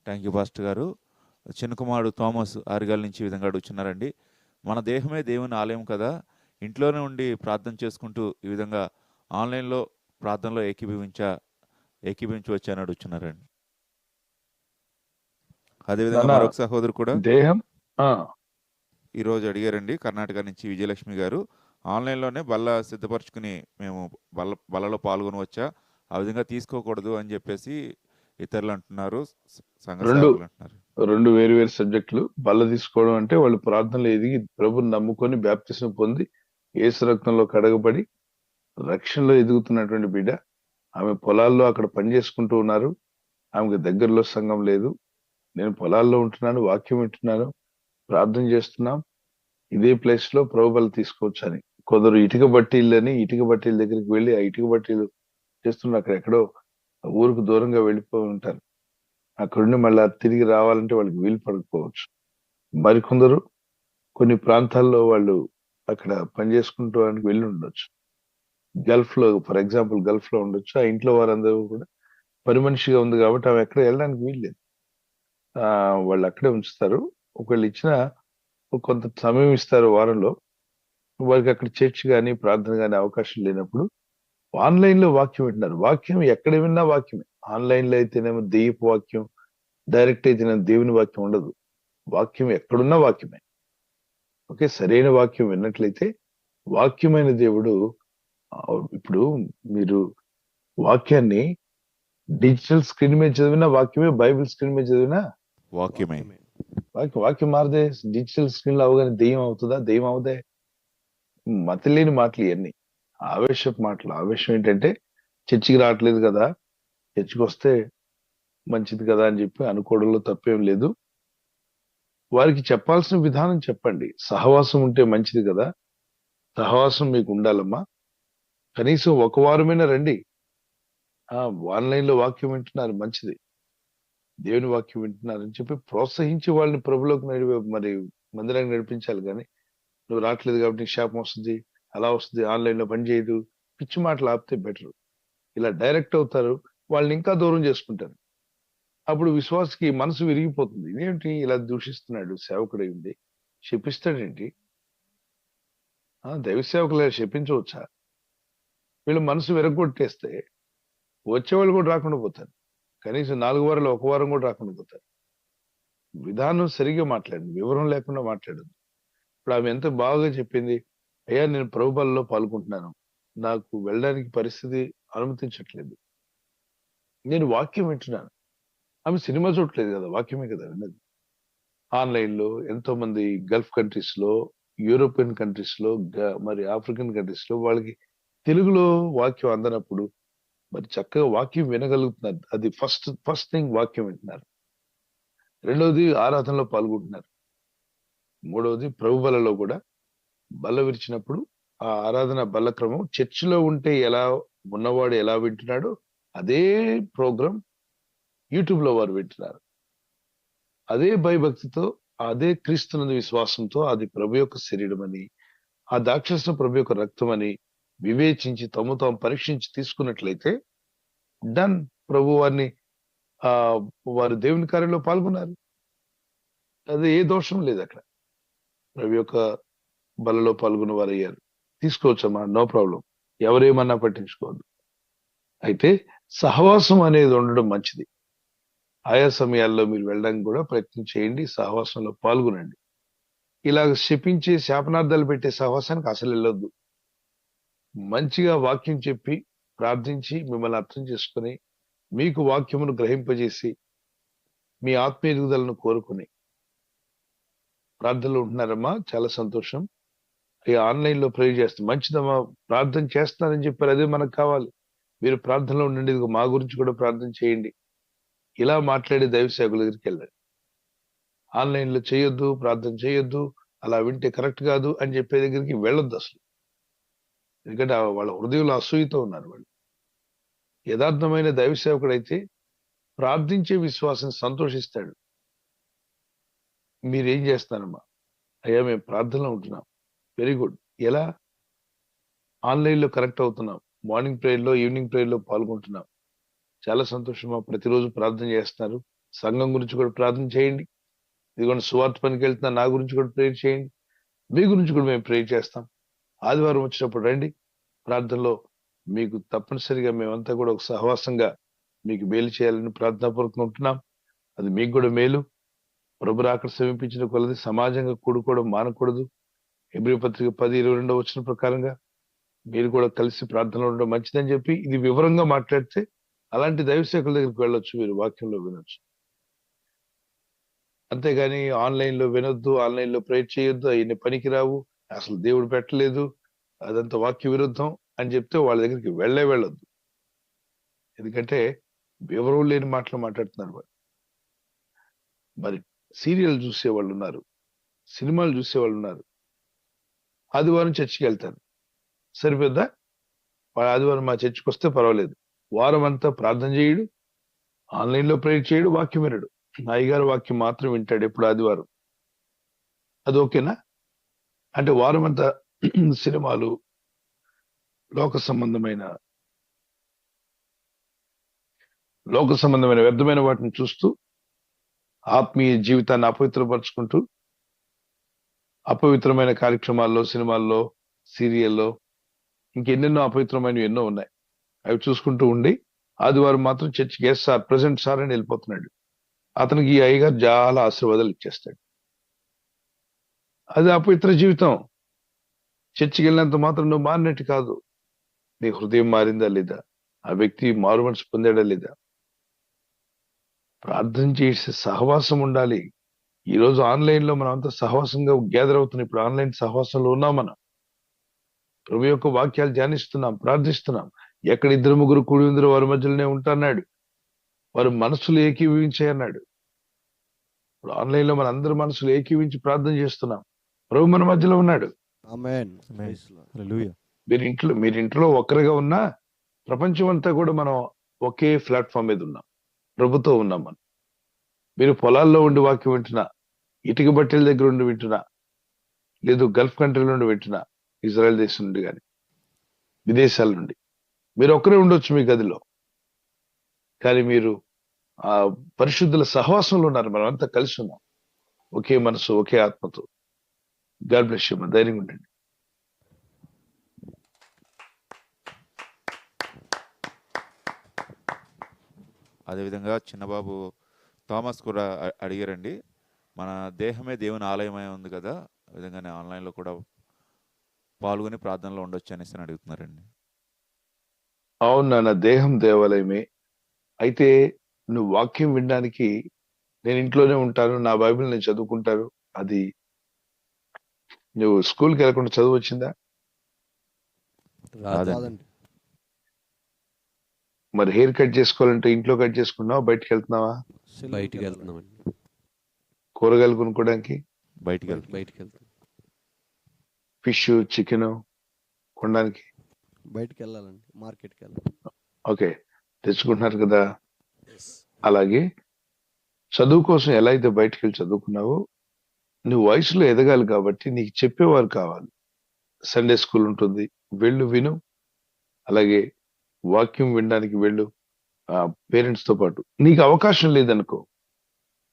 Thank you pastor గారు. చిన్నకుమారుడు థామస్ ఆరిగాల నుంచి ఈ విధంగా అడుగుతున్నారండి. మన దేహమే దేవుని ఆలయం కదా, ఇంట్లోనే ఉండి ప్రార్థన చేసుకుంటూ ఈ విధంగా ఆన్లైన్లో ప్రార్థనలో ఏకీభవించవచ్చు అని అడుగుతున్నారండి. అదేవిధంగా మరొక సహోదరు కూడా దేహం ఈరోజు అడిగారండి, కర్ణాటక నుంచి విజయలక్ష్మి గారు. ఆన్లైన్లోనే బల్ల సిద్ధపరచుకుని మేము బల్లలో పాల్గొనవచ్చా, ఆ విధంగా తీసుకోకూడదు అని చెప్పేసి ఇతరులు అంటున్నారు, సంఘ సేవకులు అంటున్నారు. రెండు వేరు వేరు సబ్జెక్టులు. బల్ల తీసుకోవడం అంటే వాళ్ళు ప్రార్థనలో ఎదిగి ప్రభుని నమ్ముకొని బాప్తిసం పొంది యేసు రక్తంలో కడగబడి రక్షణలో ఎదుగుతున్నటువంటి బిడ్డ. ఆమె పొలాల్లో అక్కడ పని చేసుకుంటూ ఉన్నారు, ఆమెకు దగ్గరలో సంఘం లేదు. నేను పొలాల్లో ఉంటున్నాను, వాక్యం వింటున్నాను, ప్రార్థన చేస్తున్నాం, ఇదే ప్లేస్ లో ప్రభు బల్ల తీసుకోవచ్చు అని. కొందరు ఇటుక బట్టీల దగ్గరికి వెళ్ళి ఆ ఇటుక బట్టీలు చేస్తున్న అక్కడ ఎక్కడో ఊరుకు దూరంగా వెళ్ళిపోయి ఉంటారు. అక్కడుండి మళ్ళీ తిరిగి రావాలంటే వాళ్ళకి వీలు పడకపోవచ్చు. మరికొందరు కొన్ని ప్రాంతాల్లో వాళ్ళు అక్కడ పని చేసుకుంటానికి వెళ్ళి ఉండొచ్చు. గల్ఫ్ లో, ఫర్ ఎగ్జాంపుల్ గల్ఫ్ లో ఉండొచ్చు. ఆ ఇంట్లో వారందరూ కూడా పని మనిషిగా ఉంది కాబట్టి ఆమె ఎక్కడ వెళ్ళడానికి వీల్లేదు, వాళ్ళు అక్కడే ఉంచుతారు. ఒకళ్ళు ఇచ్చిన కొంత సమయం ఇస్తారు వారంలో, వారికి అక్కడ చర్చ్ కానీ ప్రార్థన కానీ అవకాశం లేనప్పుడు ఆన్లైన్ లో వాక్యం వింటున్నారు. వాక్యం ఎక్కడ విన్నా వాక్యమే. ఆన్లైన్ లో అయితేనేమో దెయ్యపు వాక్యం, డైరెక్ట్ అయితేనేమో దేవుని వాక్యం ఉండదు. వాక్యం ఎక్కడున్నా వాక్యమే. ఓకే, సరైన వాక్యం విన్నట్లయితే వాక్యమైన దేవుడు. ఇప్పుడు మీరు వాక్యాన్ని డిజిటల్ స్క్రీన్ మీద చదివినా వాక్యమే, బైబిల్ స్క్రీన్ మీద చదివినా వాక్యమే. వాక్యం మారదే. డిజిటల్ స్క్రీన్ లో అవగానే దెయ్యం అవుతుందా? దెయ్యం అవుదే. మతలేని మాటలు ఇవన్నీ, ఆవేశపు మాటలు. ఆవేశం ఏంటంటే చర్చికి రావట్లేదు కదా, చర్చికి వస్తే మంచిది కదా అని చెప్పి అనుకోవడంలో తప్పేం లేదు. వారికి చెప్పాల్సిన విధానం చెప్పండి. సహవాసం ఉంటే మంచిది కదా, సహవాసం మీకు ఉండాలమ్మా. కనీసం ఒక వారమైనా రండి. ఆన్లైన్ లో వాక్యం వింటున్నారు, మంచిది, దేవుని వాక్యం వింటున్నారని చెప్పి ప్రోత్సహించి వాళ్ళని ప్రభులోకి మరి మందిరానికి నడిపించాలి. కానీ నువ్వు రావట్లేదు కాబట్టి నీకు శాపం వస్తుంది, అలా వస్తుంది, ఆన్లైన్ లో పని చేయదు, పిచ్చి మాటలు ఆపితే బెటర్. ఇలా డైరెక్ట్ అవుతారు, వాళ్ళని ఇంకా దూరం చేసుకుంటారు. అప్పుడు విశ్వాసకి మనసు విరిగిపోతుంది. ఇదేంటి ఇలా దూషిస్తున్నాడు, సేవకుడై ఉండి శపిస్తాడేంటి? దైవ సేవకులు శపించవచ్చా? వీళ్ళు మనసు విరగొట్టేస్తే వచ్చేవాళ్ళు కూడా రాకుండా పోతారు. కనీసం 4 వారాలు 1 వారం కూడా రాకుండా పోతారు. విధానం సరిగ్గా మాట్లాడండి, వివరం లేకుండా మాట్లాడద్దు. ఇప్పుడు ఆమె ఎంత బాగా చెప్పింది, అయ్యా నేను ప్రభు బలలో పాల్గొంటున్నాను, నాకు వెళ్ళడానికి పరిస్థితి అనుమతించట్లేదు, నేను వాక్యం వింటున్నాను. ఆమె సినిమా చూడట్లేదు కదా, వాక్యమే కదా విన్నది. ఆన్లైన్ లో ఎంతో మంది గల్ఫ్ కంట్రీస్ లో, యూరోపియన్ కంట్రీస్ లో, మరి ఆఫ్రికన్ కంట్రీస్ లో వాళ్ళకి తెలుగులో వాక్యం అందనప్పుడు మరి చక్కగా వాక్యం వినగలుగుతున్నారు. అది ఫస్ట్ థింగ్ వాక్యం వింటున్నారు. రెండవది ఆరాధనలో పాల్గొంటున్నారు. మూడవది ప్రభు బలలో కూడా బల్ల విరిచినప్పుడు ఆ ఆరాధన బల్ల క్రమం చర్చిలో ఉంటే ఎలా ఉన్నవాడు ఎలా వింటున్నాడో అదే ప్రోగ్రాం యూట్యూబ్ లో వారు వింటున్నారు. అదే భయభక్తితో, అదే క్రీస్తునందు విశ్వాసంతో అది ప్రభు యొక్క శరీరం అని, ఆ దాక్షరసం ప్రభు యొక్క రక్తం అని వివేచించి తాము పరీక్షించి తీసుకున్నట్లయితే డన్, ప్రభు వారిని ఆ వారు దేవుని కార్యంలో పాల్గొన్నారు. అది ఏ దోషం లేదు అక్కడ. ప్రభు యొక్క బలలో పాల్గొన్న వారు అయ్యారు. తీసుకోవచ్చమ్మా, నో ప్రాబ్లం. ఎవరేమన్నా పట్టించుకోవద్దు. అయితే సహవాసం అనేది ఉండడం మంచిది. ఆయా సమయాల్లో మీరు వెళ్ళడానికి కూడా ప్రయత్నం చేయండి, సహవాసంలో పాల్గొనండి. ఇలాగ శపించే శాపనార్థాలు పెట్టే సహవాసానికి అసలు వెళ్ళొద్దు. మంచిగా వాక్యం చెప్పి ప్రార్థించి మిమ్మల్ని అర్థం చేసుకుని మీకు వాక్యమును గ్రహింపజేసి మీ ఆత్మీయ ఎదుగుదలను కోరుకుని ప్రార్థనలో ఉంటున్నారమ్మా, చాలా సంతోషం. ఈ ఆన్లైన్ లో ప్రే చేస్తాం, మంచిదమ్మా. ప్రార్థన చేస్తానని చెప్పారు, అదే మనకు కావాలి. మీరు ప్రార్థనలో ఉండండి, ఇదిగో మా గురించి కూడా ప్రార్థన చేయండి. ఇలా మాట్లాడే దైవ సేవకుల దగ్గరికి వెళ్ళండి. ఆన్లైన్ లో చేయొద్దు, ప్రార్థన చేయొద్దు, అలా వింటే కరెక్ట్ కాదు అని చెప్పే దగ్గరికి వెళ్ళొద్దు అసలు. ఎందుకంటే వాళ్ళ హృదయంలో అసూయతో ఉన్నారు వాళ్ళు. యథార్థమైన దైవ సేవకుడైతే ప్రార్థించే విశ్వాసం సంతోషిస్తాడు. మీరేం చేస్తారమ్మా? అయ్యా మేము ప్రార్థనలో ఉంటున్నాం. Very good. ఎలా? ఆన్లైన్ లో కనెక్ట్ అవుతున్నాం, మార్నింగ్ ప్రేయర్ లో, ఈవినింగ్ ప్రేయర్ లో పాల్గొంటున్నాం. చాలా సంతోషమా. ప్రతిరోజు ప్రార్థన చేస్తున్నారు. సంఘం గురించి కూడా ప్రార్థన చేయండి. ఇదిగోండి సువార్త పనికి వెళ్తున్నా, నా గురించి కూడా ప్రేయర్ చేయండి. మీ గురించి కూడా మేము ప్రేయర్ చేస్తాం. ఆదివారం వచ్చినప్పుడు రండి ప్రార్థనలో. మీకు తప్పనిసరిగా మేమంతా కూడా ఒక సహవాసంగా మీకు మేలు చేయాలని ప్రార్థనాపూర్వకంగా ఉంటున్నాం. అది మీకు కూడా మేలు. ప్రభు రాకడ సమీపించిన కొలది సమాజంగా కూడుకోవడం మానకూడదు. హెబ్రీ పత్రిక 10:22 వచనం ప్రకారంగా మీరు కూడా కలిసి ప్రార్థనలో ఉండడం మంచిదని చెప్పి ఇది వివరంగా మాట్లాడితే అలాంటి దైవసేవకుల దగ్గరికి వెళ్ళొచ్చు, మీరు వాక్యంలో వినొచ్చు. అంతేగాని ఆన్లైన్ లో వినొద్దు, ఆన్లైన్ లో ప్రేయర్ చేయొద్దు, అవన్నీ పనికిరావు, అసలు దేవుడు పెట్టలేదు, అదంతా వాక్య విరుద్ధం అని చెప్తే వాళ్ళ దగ్గరికి వెళ్ళొద్దు. ఎందుకంటే వివరం లేని మాటలు మాట్లాడుతున్నారు వాళ్ళు. మరి సీరియల్ చూసే వాళ్ళు ఉన్నారు, సినిమాలు చూసే వాళ్ళు ఉన్నారు. ఆదివారం చర్చికి వెళ్తారు, సరిపోద్దా? వాడు ఆదివారం మా చర్చికి వస్తే పర్వాలేదు, వారం అంతా ప్రార్థన చేయడు, ఆన్లైన్ లో ప్రేయర్ చేయడు, వాక్యం వినడు, అయ్యగారు వాక్యం మాత్రం వింటాడు ఎప్పుడు ఆదివారం. అది ఓకేనా? అంటే వారం అంతా సినిమాలు, లోక సంబంధమైన వ్యర్థమైన వాటిని చూస్తూ ఆత్మీయ జీవితాన్ని అపవిత్రపరుచుకుంటూ అపవిత్రమైన కార్యక్రమాల్లో, సినిమాల్లో, సీరియల్లో, ఇంకెన్నెన్నో అపవిత్రమైనవి ఎన్నో ఉన్నాయి. అవి చూసుకుంటూ ఉండి ఆదివారం మాత్రం చర్చికి ఎస్ సార్, ప్రెసెంట్ సార్ అని వెళ్ళిపోతున్నాడు. అతనికి ఈ అయ్యగారు చాలా ఆశీర్వాదాలు ఇచ్చేస్తాడు. అది అపవిత్ర జీవితం. చర్చికి వెళ్ళినంత మాత్రం నువ్వు మారినట్టు కాదు. నీ హృదయం మారిందా లేదా? ఆ వ్యక్తి మారు మనసు పొందాడా లేదా? ప్రార్థన చేసే సహవాసం ఉండాలి. ఈ రోజు ఆన్లైన్ లో మనం అంతా సహవాసంగా గ్యాదర్ అవుతున్నాం. ఇప్పుడు ఆన్లైన్ సహవాసంలో ఉన్నాం. మనం ప్రభు యొక్క వాక్యాలు ధ్యానిస్తున్నాం, ప్రార్థిస్తున్నాం. ఎక్కడ 2-3 కూడి ఉందరో వారి మధ్యలోనే ఉంటాన్నాడు, వారి మనసులు ఏకీభవించాయి అన్నాడు. ఇప్పుడు ఆన్లైన్ లో మన అందరి మనసులు ఏకీవించి ప్రార్థన చేస్తున్నాం. ప్రభు మన మధ్యలో ఉన్నాడు. ఆమేన్. ఆమేన్. హల్లెలూయా. మీరు ఇంట్లో ఒక్కరిగా ఉన్నా ప్రపంచం అంతా కూడా మనం ఒకే ప్లాట్ఫామ్ మీద ఉన్నాం, ప్రభుతో ఉన్నాం. మనం మీరు పొలాల్లో ఉండి వాక్యం వింటున్నా, ఇటుక బట్టెల దగ్గర ఉండి వింటున్నా, లేదు గల్ఫ్ కంట్రీల నుండి వింటున్నా, ఇజ్రాయెల్ దేశం నుండి కానీ విదేశాల నుండి, మీరు ఒక్కరే ఉండొచ్చు మీ గదిలో, కానీ మీరు ఆ పరిశుద్ధుల సహవాసంలో ఉన్నారు. మనం అంతా కలిసి ఉన్నాం, ఒకే మనసు, ఒకే ఆత్మతో. God bless you. ధైర్యంగా ఉండండి. అదేవిధంగా చిన్నబాబు థామస్ కూడా అడిగారండి. మన దేహమే దేవుని ఆలయమై ఉంది కదా, ఆ విధంగానే ఆన్లైన్లో కూడా పాల్గొని ప్రార్థనలో ఉండొచ్చు అనేసి అని అడుగుతున్నారండి. అవును నాన్న, దేహం దేవాలయమే. అయితే నువ్వు వాక్యం వినడానికి నేను ఇంట్లోనే ఉంటాను, నా బైబిల్ నేను చదువుకుంటాను, అది నువ్వు స్కూల్కి వెళ్ళకుండా చదువు వచ్చిందా? రాదండి. రాదండి. మరి హెయిర్ కట్ చేసుకోవాలంటే ఇంట్లో కట్ చేసుకున్నావా, బయటకు వెళ్తున్నావా? బయటికి వెళ్తున్నామండి. కూరగాయలు కొనుక్కోవడానికి, బయటికి వెళ్తాం. బయటికి వెళ్తాం. ఫిష్ చికెన్ కొనడానికి? బయటికి వెళ్ళాలండి, మార్కెట్కి వెళ్ళాలి. ఓకే, తెచ్చుకుంటున్నారు కదా. అలాగే చదువు కోసం ఎలా అయితే బయటకు వెళ్ళి చదువుకున్నావో, నువ్వు వయసులో ఎదగాలి కాబట్టి నీకు చెప్పేవారు కావాలి. సండే స్కూల్ ఉంటుంది, వెళ్ళు విను. అలాగే వాక్యం వినడానికి వెళ్ళు పేరెంట్స్ తో పాటు. నీకు అవకాశం లేదనుకో,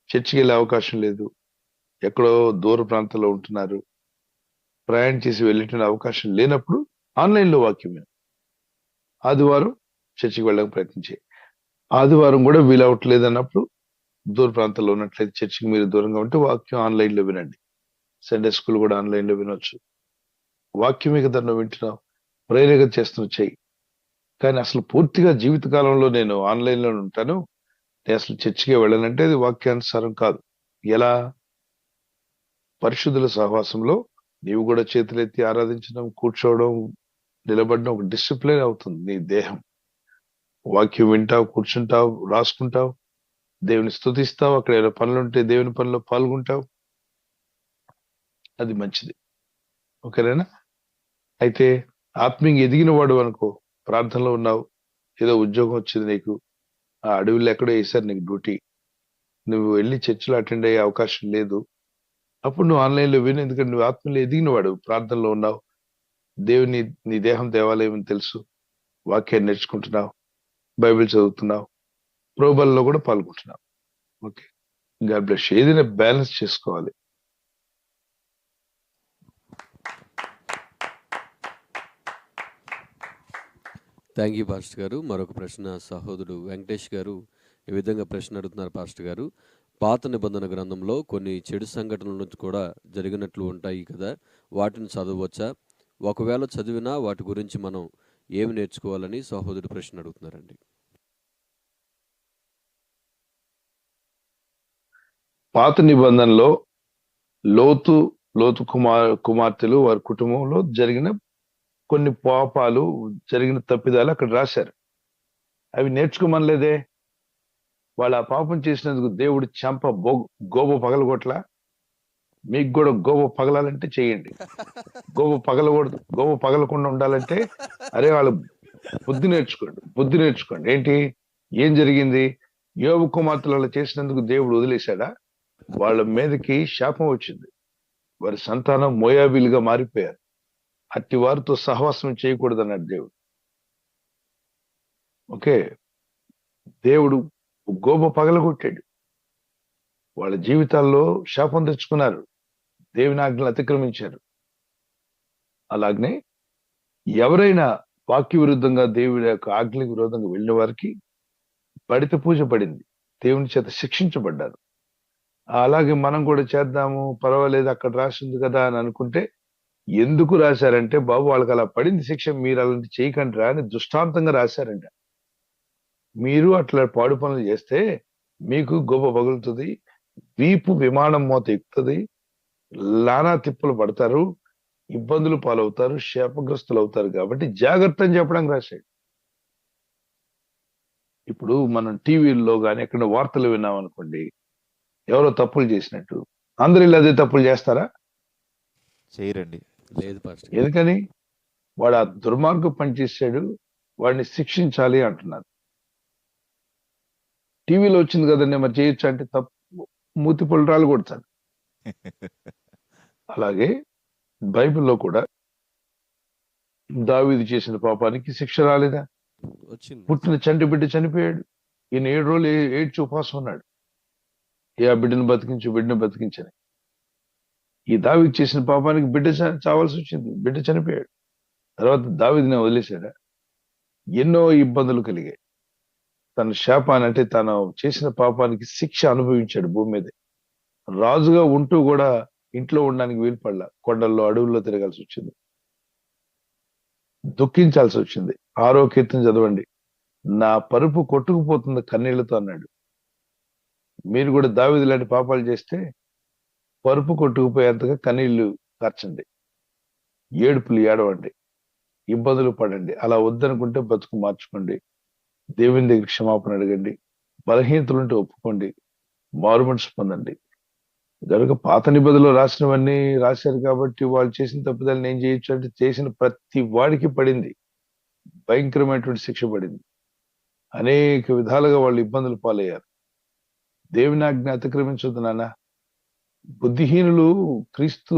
చర్చికి వెళ్ళే అవకాశం లేదు, ఎక్కడో దూర ప్రాంతంలో ఉంటున్నారు, ప్రయాణం చేసి వెళ్ళేటువంటి అవకాశం లేనప్పుడు ఆన్లైన్లో వాక్యం విను. ఆదివారం చర్చికి వెళ్ళడానికి ప్రయత్నించే, ఆదివారం కూడా వీలవట్లేదు అన్నప్పుడు దూర ప్రాంతాల్లో ఉన్నట్లయితే చర్చికి మీరు దూరంగా ఉంటే వాక్యం ఆన్లైన్లో వినండి. సండే స్కూల్ కూడా ఆన్లైన్లో వినొచ్చు. వాక్యమే కదా నువ్వు వింటున్నావు, ప్రేరేగా చేస్తున్నావు, చెయ్యి. కానీ అసలు పూర్తిగా జీవితకాలంలో నేను ఆన్లైన్లో ఉంటాను, నేను అసలు చర్చికి వెళ్ళానంటే అది వాక్యానుసారం కాదు. ఎలా? పరిశుద్ధుల సహవాసంలో నీవు కూడా చేతులెత్తి ఆరాధించడం, కూర్చోవడం, నిలబడడం ఒక డిసిప్లిన్ అవుతుంది. నీ దేహం వాక్యం వింటావు, కూర్చుంటావు, రాసుకుంటావు, దేవుని స్తుతిస్తావు, అక్కడ ఏమైనా పనులు ఉంటే దేవుని పనిలో పాల్గొంటావు, అది మంచిది. ఓకేనా? అయితే ఆత్మీయంగా ఎదిగిన వాడు అనుకో, ప్రార్థనలో ఉన్నావు, ఏదో ఉద్యోగం వచ్చింది నీకు, ఆ అడవిలో ఎక్కడో వేశారు నీకు డ్యూటీ, నువ్వు వెళ్ళి చర్చిలో అటెండ్ అయ్యే అవకాశం లేదు, అప్పుడు నువ్వు ఆన్లైన్లో విను. ఎందుకంటే నువ్వు ఆత్మలో ఎదిగిన వాడు, ప్రార్థనలో ఉన్నావు, దేవుని నీ దేహం దేవాలయం అని తెలుసు, వాక్యాన్ని నేర్చుకుంటున్నావు, బైబిల్ చదువుతున్నావు, ప్రోబల్లో కూడా పాల్గొంటున్నావు. Okay, God bless. ఏదైనా బ్యాలెన్స్ చేసుకోవాలి. థ్యాంక్ యూ పాస్టర్ గారు. మరొక ప్రశ్న సహోదరుడు వెంకటేష్ గారు ఈ విధంగా ప్రశ్న అడుగుతున్నారు పాస్టర్ గారు. పాత నిబంధన గ్రంథంలో కొన్ని చెడు సంఘటనల నుంచి కూడా జరిగినట్లు ఉంటాయి కదా, వాటిని చదవచ్చా? ఒకవేళ చదివినా వాటి గురించి మనం ఏమి నేర్చుకోవాలని సహోదరుడు ప్రశ్న అడుగుతున్నారండి. పాత నిబంధనలో లోతు కుమార్తెలు వారి కుటుంబంలో జరిగిన కొన్ని పాపాలు, జరిగిన తప్పిదాలు అక్కడ రాశారు. అవి నేర్చుకోమనలేదే. వాళ్ళు ఆ పాపం చేసినందుకు దేవుడు గోబ పగలగొట్ల. మీకు కూడా గోబ పగలాలంటే చేయండి. గోబ పగలకుండా ఉండాలంటే అరే వాళ్ళు బుద్ధి నేర్చుకోండి. ఏంటి, ఏం జరిగింది? యోబు కుమార్తెలు అలా చేసినందుకు దేవుడు వదిలేశాడా? వాళ్ళ మీదకి శాపం వచ్చింది, వారి సంతానం మోయాబీలుగా మారిపోయారు. అట్టి వారితో సహవాసం చేయకూడదు అన్నాడు దేవుడు. ఓకే, దేవుడు గోబ పగలగొట్టాడు, వాళ్ళ జీవితాల్లో శాపం తెచ్చుకున్నారు, దేవుని ఆజ్ఞలు అతిక్రమించారు. అలాగనే ఎవరైనా వాక్య విరుద్ధంగా, దేవుడి యొక్క ఆజ్ఞలకు విరోధంగా వెళ్ళిన వారికి పడిత పూజ పడింది, దేవుని చేత శిక్షించబడ్డారు. అలాగే మనం కూడా చేద్దాము, పర్వాలేదు అక్కడ రాసింది కదా అని అనుకుంటే, ఎందుకు రాశారంటే బాబు వాళ్ళకి అలా పడింది శిక్ష, మీరు అలాంటి చేయకండి రా అని దృష్టాంతంగా రాశారంట. మీరు అట్లా పాడు పనులు చేస్తే మీకు గోప పగులుతుంది, వీపు విమానం మోత ఎక్కుతుంది, లానా తిప్పులు పడతారు, ఇబ్బందులు పాలవుతారు, శాపగ్రస్తులు అవుతారు, కాబట్టి జాగ్రత్త అని చెప్పడానికి రాశాడు. ఇప్పుడు మనం టీవీల్లో కానీ ఎక్కడ వార్తలు విన్నాం అనుకోండి, ఎవరో తప్పులు చేసినట్టు, అందరూ ఇలా అదే తప్పులు చేస్తారా? చేయరండి. లేదు పాస్టర్. ఎందుకని? వాడు ఆ దుర్మార్గం పనిచేసాడు, వాడిని శిక్షించాలి అంటున్నారు. టీవీలో వచ్చింది కదండి మరి చేయొచ్చు అంటే తప్పు, మూతి పొలరాలు కొడతాడు. అలాగే బైబిల్లో కూడా దావీదు చేసిన పాపానికి శిక్ష రాలేదా? వచ్చింది. పుట్టిన చంటి బిడ్డ చనిపోయాడు, ఈయన 7 రోజులు ఏడ్చి ఉపవాసం ఉన్నాడు, ఆ బిడ్డను బతికించని. ఈ దావీదు చేసిన పాపానికి బిడ్డ చావాల్సి వచ్చింది, బిడ్డ చనిపోయాడు. తర్వాత దావీదుని వదిలేశాడా? ఎన్నో ఇబ్బందులు కలిగాయి. తన శాపాన్ని అంటే తను చేసిన పాపానికి శిక్ష అనుభవించాడు భూమి మీద. రాజుగా ఉంటూ కూడా ఇంట్లో ఉండడానికి వీలు పడలా, కొండల్లో అడవుల్లో తిరగాల్సి వచ్చింది, దుఃఖించాల్సి వచ్చింది. 6వ కీర్తన చదవండి. నా పరుపు కొట్టుకుపోతుంది కన్నీళ్లతో అన్నాడు. మీరు కూడా దావీదు లాంటి పాపాలు చేస్తే పరుపు కొట్టుకుపోయేంతగా కన్నీళ్లు కార్చండి, ఏడుపులు ఏడవండి, ఇబ్బందులు పడండి. అలా వద్దనుకుంటే బతుకు మార్చుకోండి, దేవుని దగ్గర క్షమాపణ అడగండి, బలహీనతలుంటే ఒప్పుకోండి, మారు మనసు పొందండి. కనుక పాత నిబంధనలో రాసినవన్నీ రాశారు కాబట్టి వాళ్ళు చేసిన తప్పుదలు నేను చేయొచ్చు అంటే చేసిన ప్రతి వాడికి పడింది, భయంకరమైనటువంటి శిక్ష పడింది. అనేక విధాలుగా వాళ్ళు ఇబ్బందులు పాలయ్యారు. దేవుని ఆజ్ఞ అతిక్రమించొద్దు నాన్న. బుద్ధిహీనులు క్రీస్తు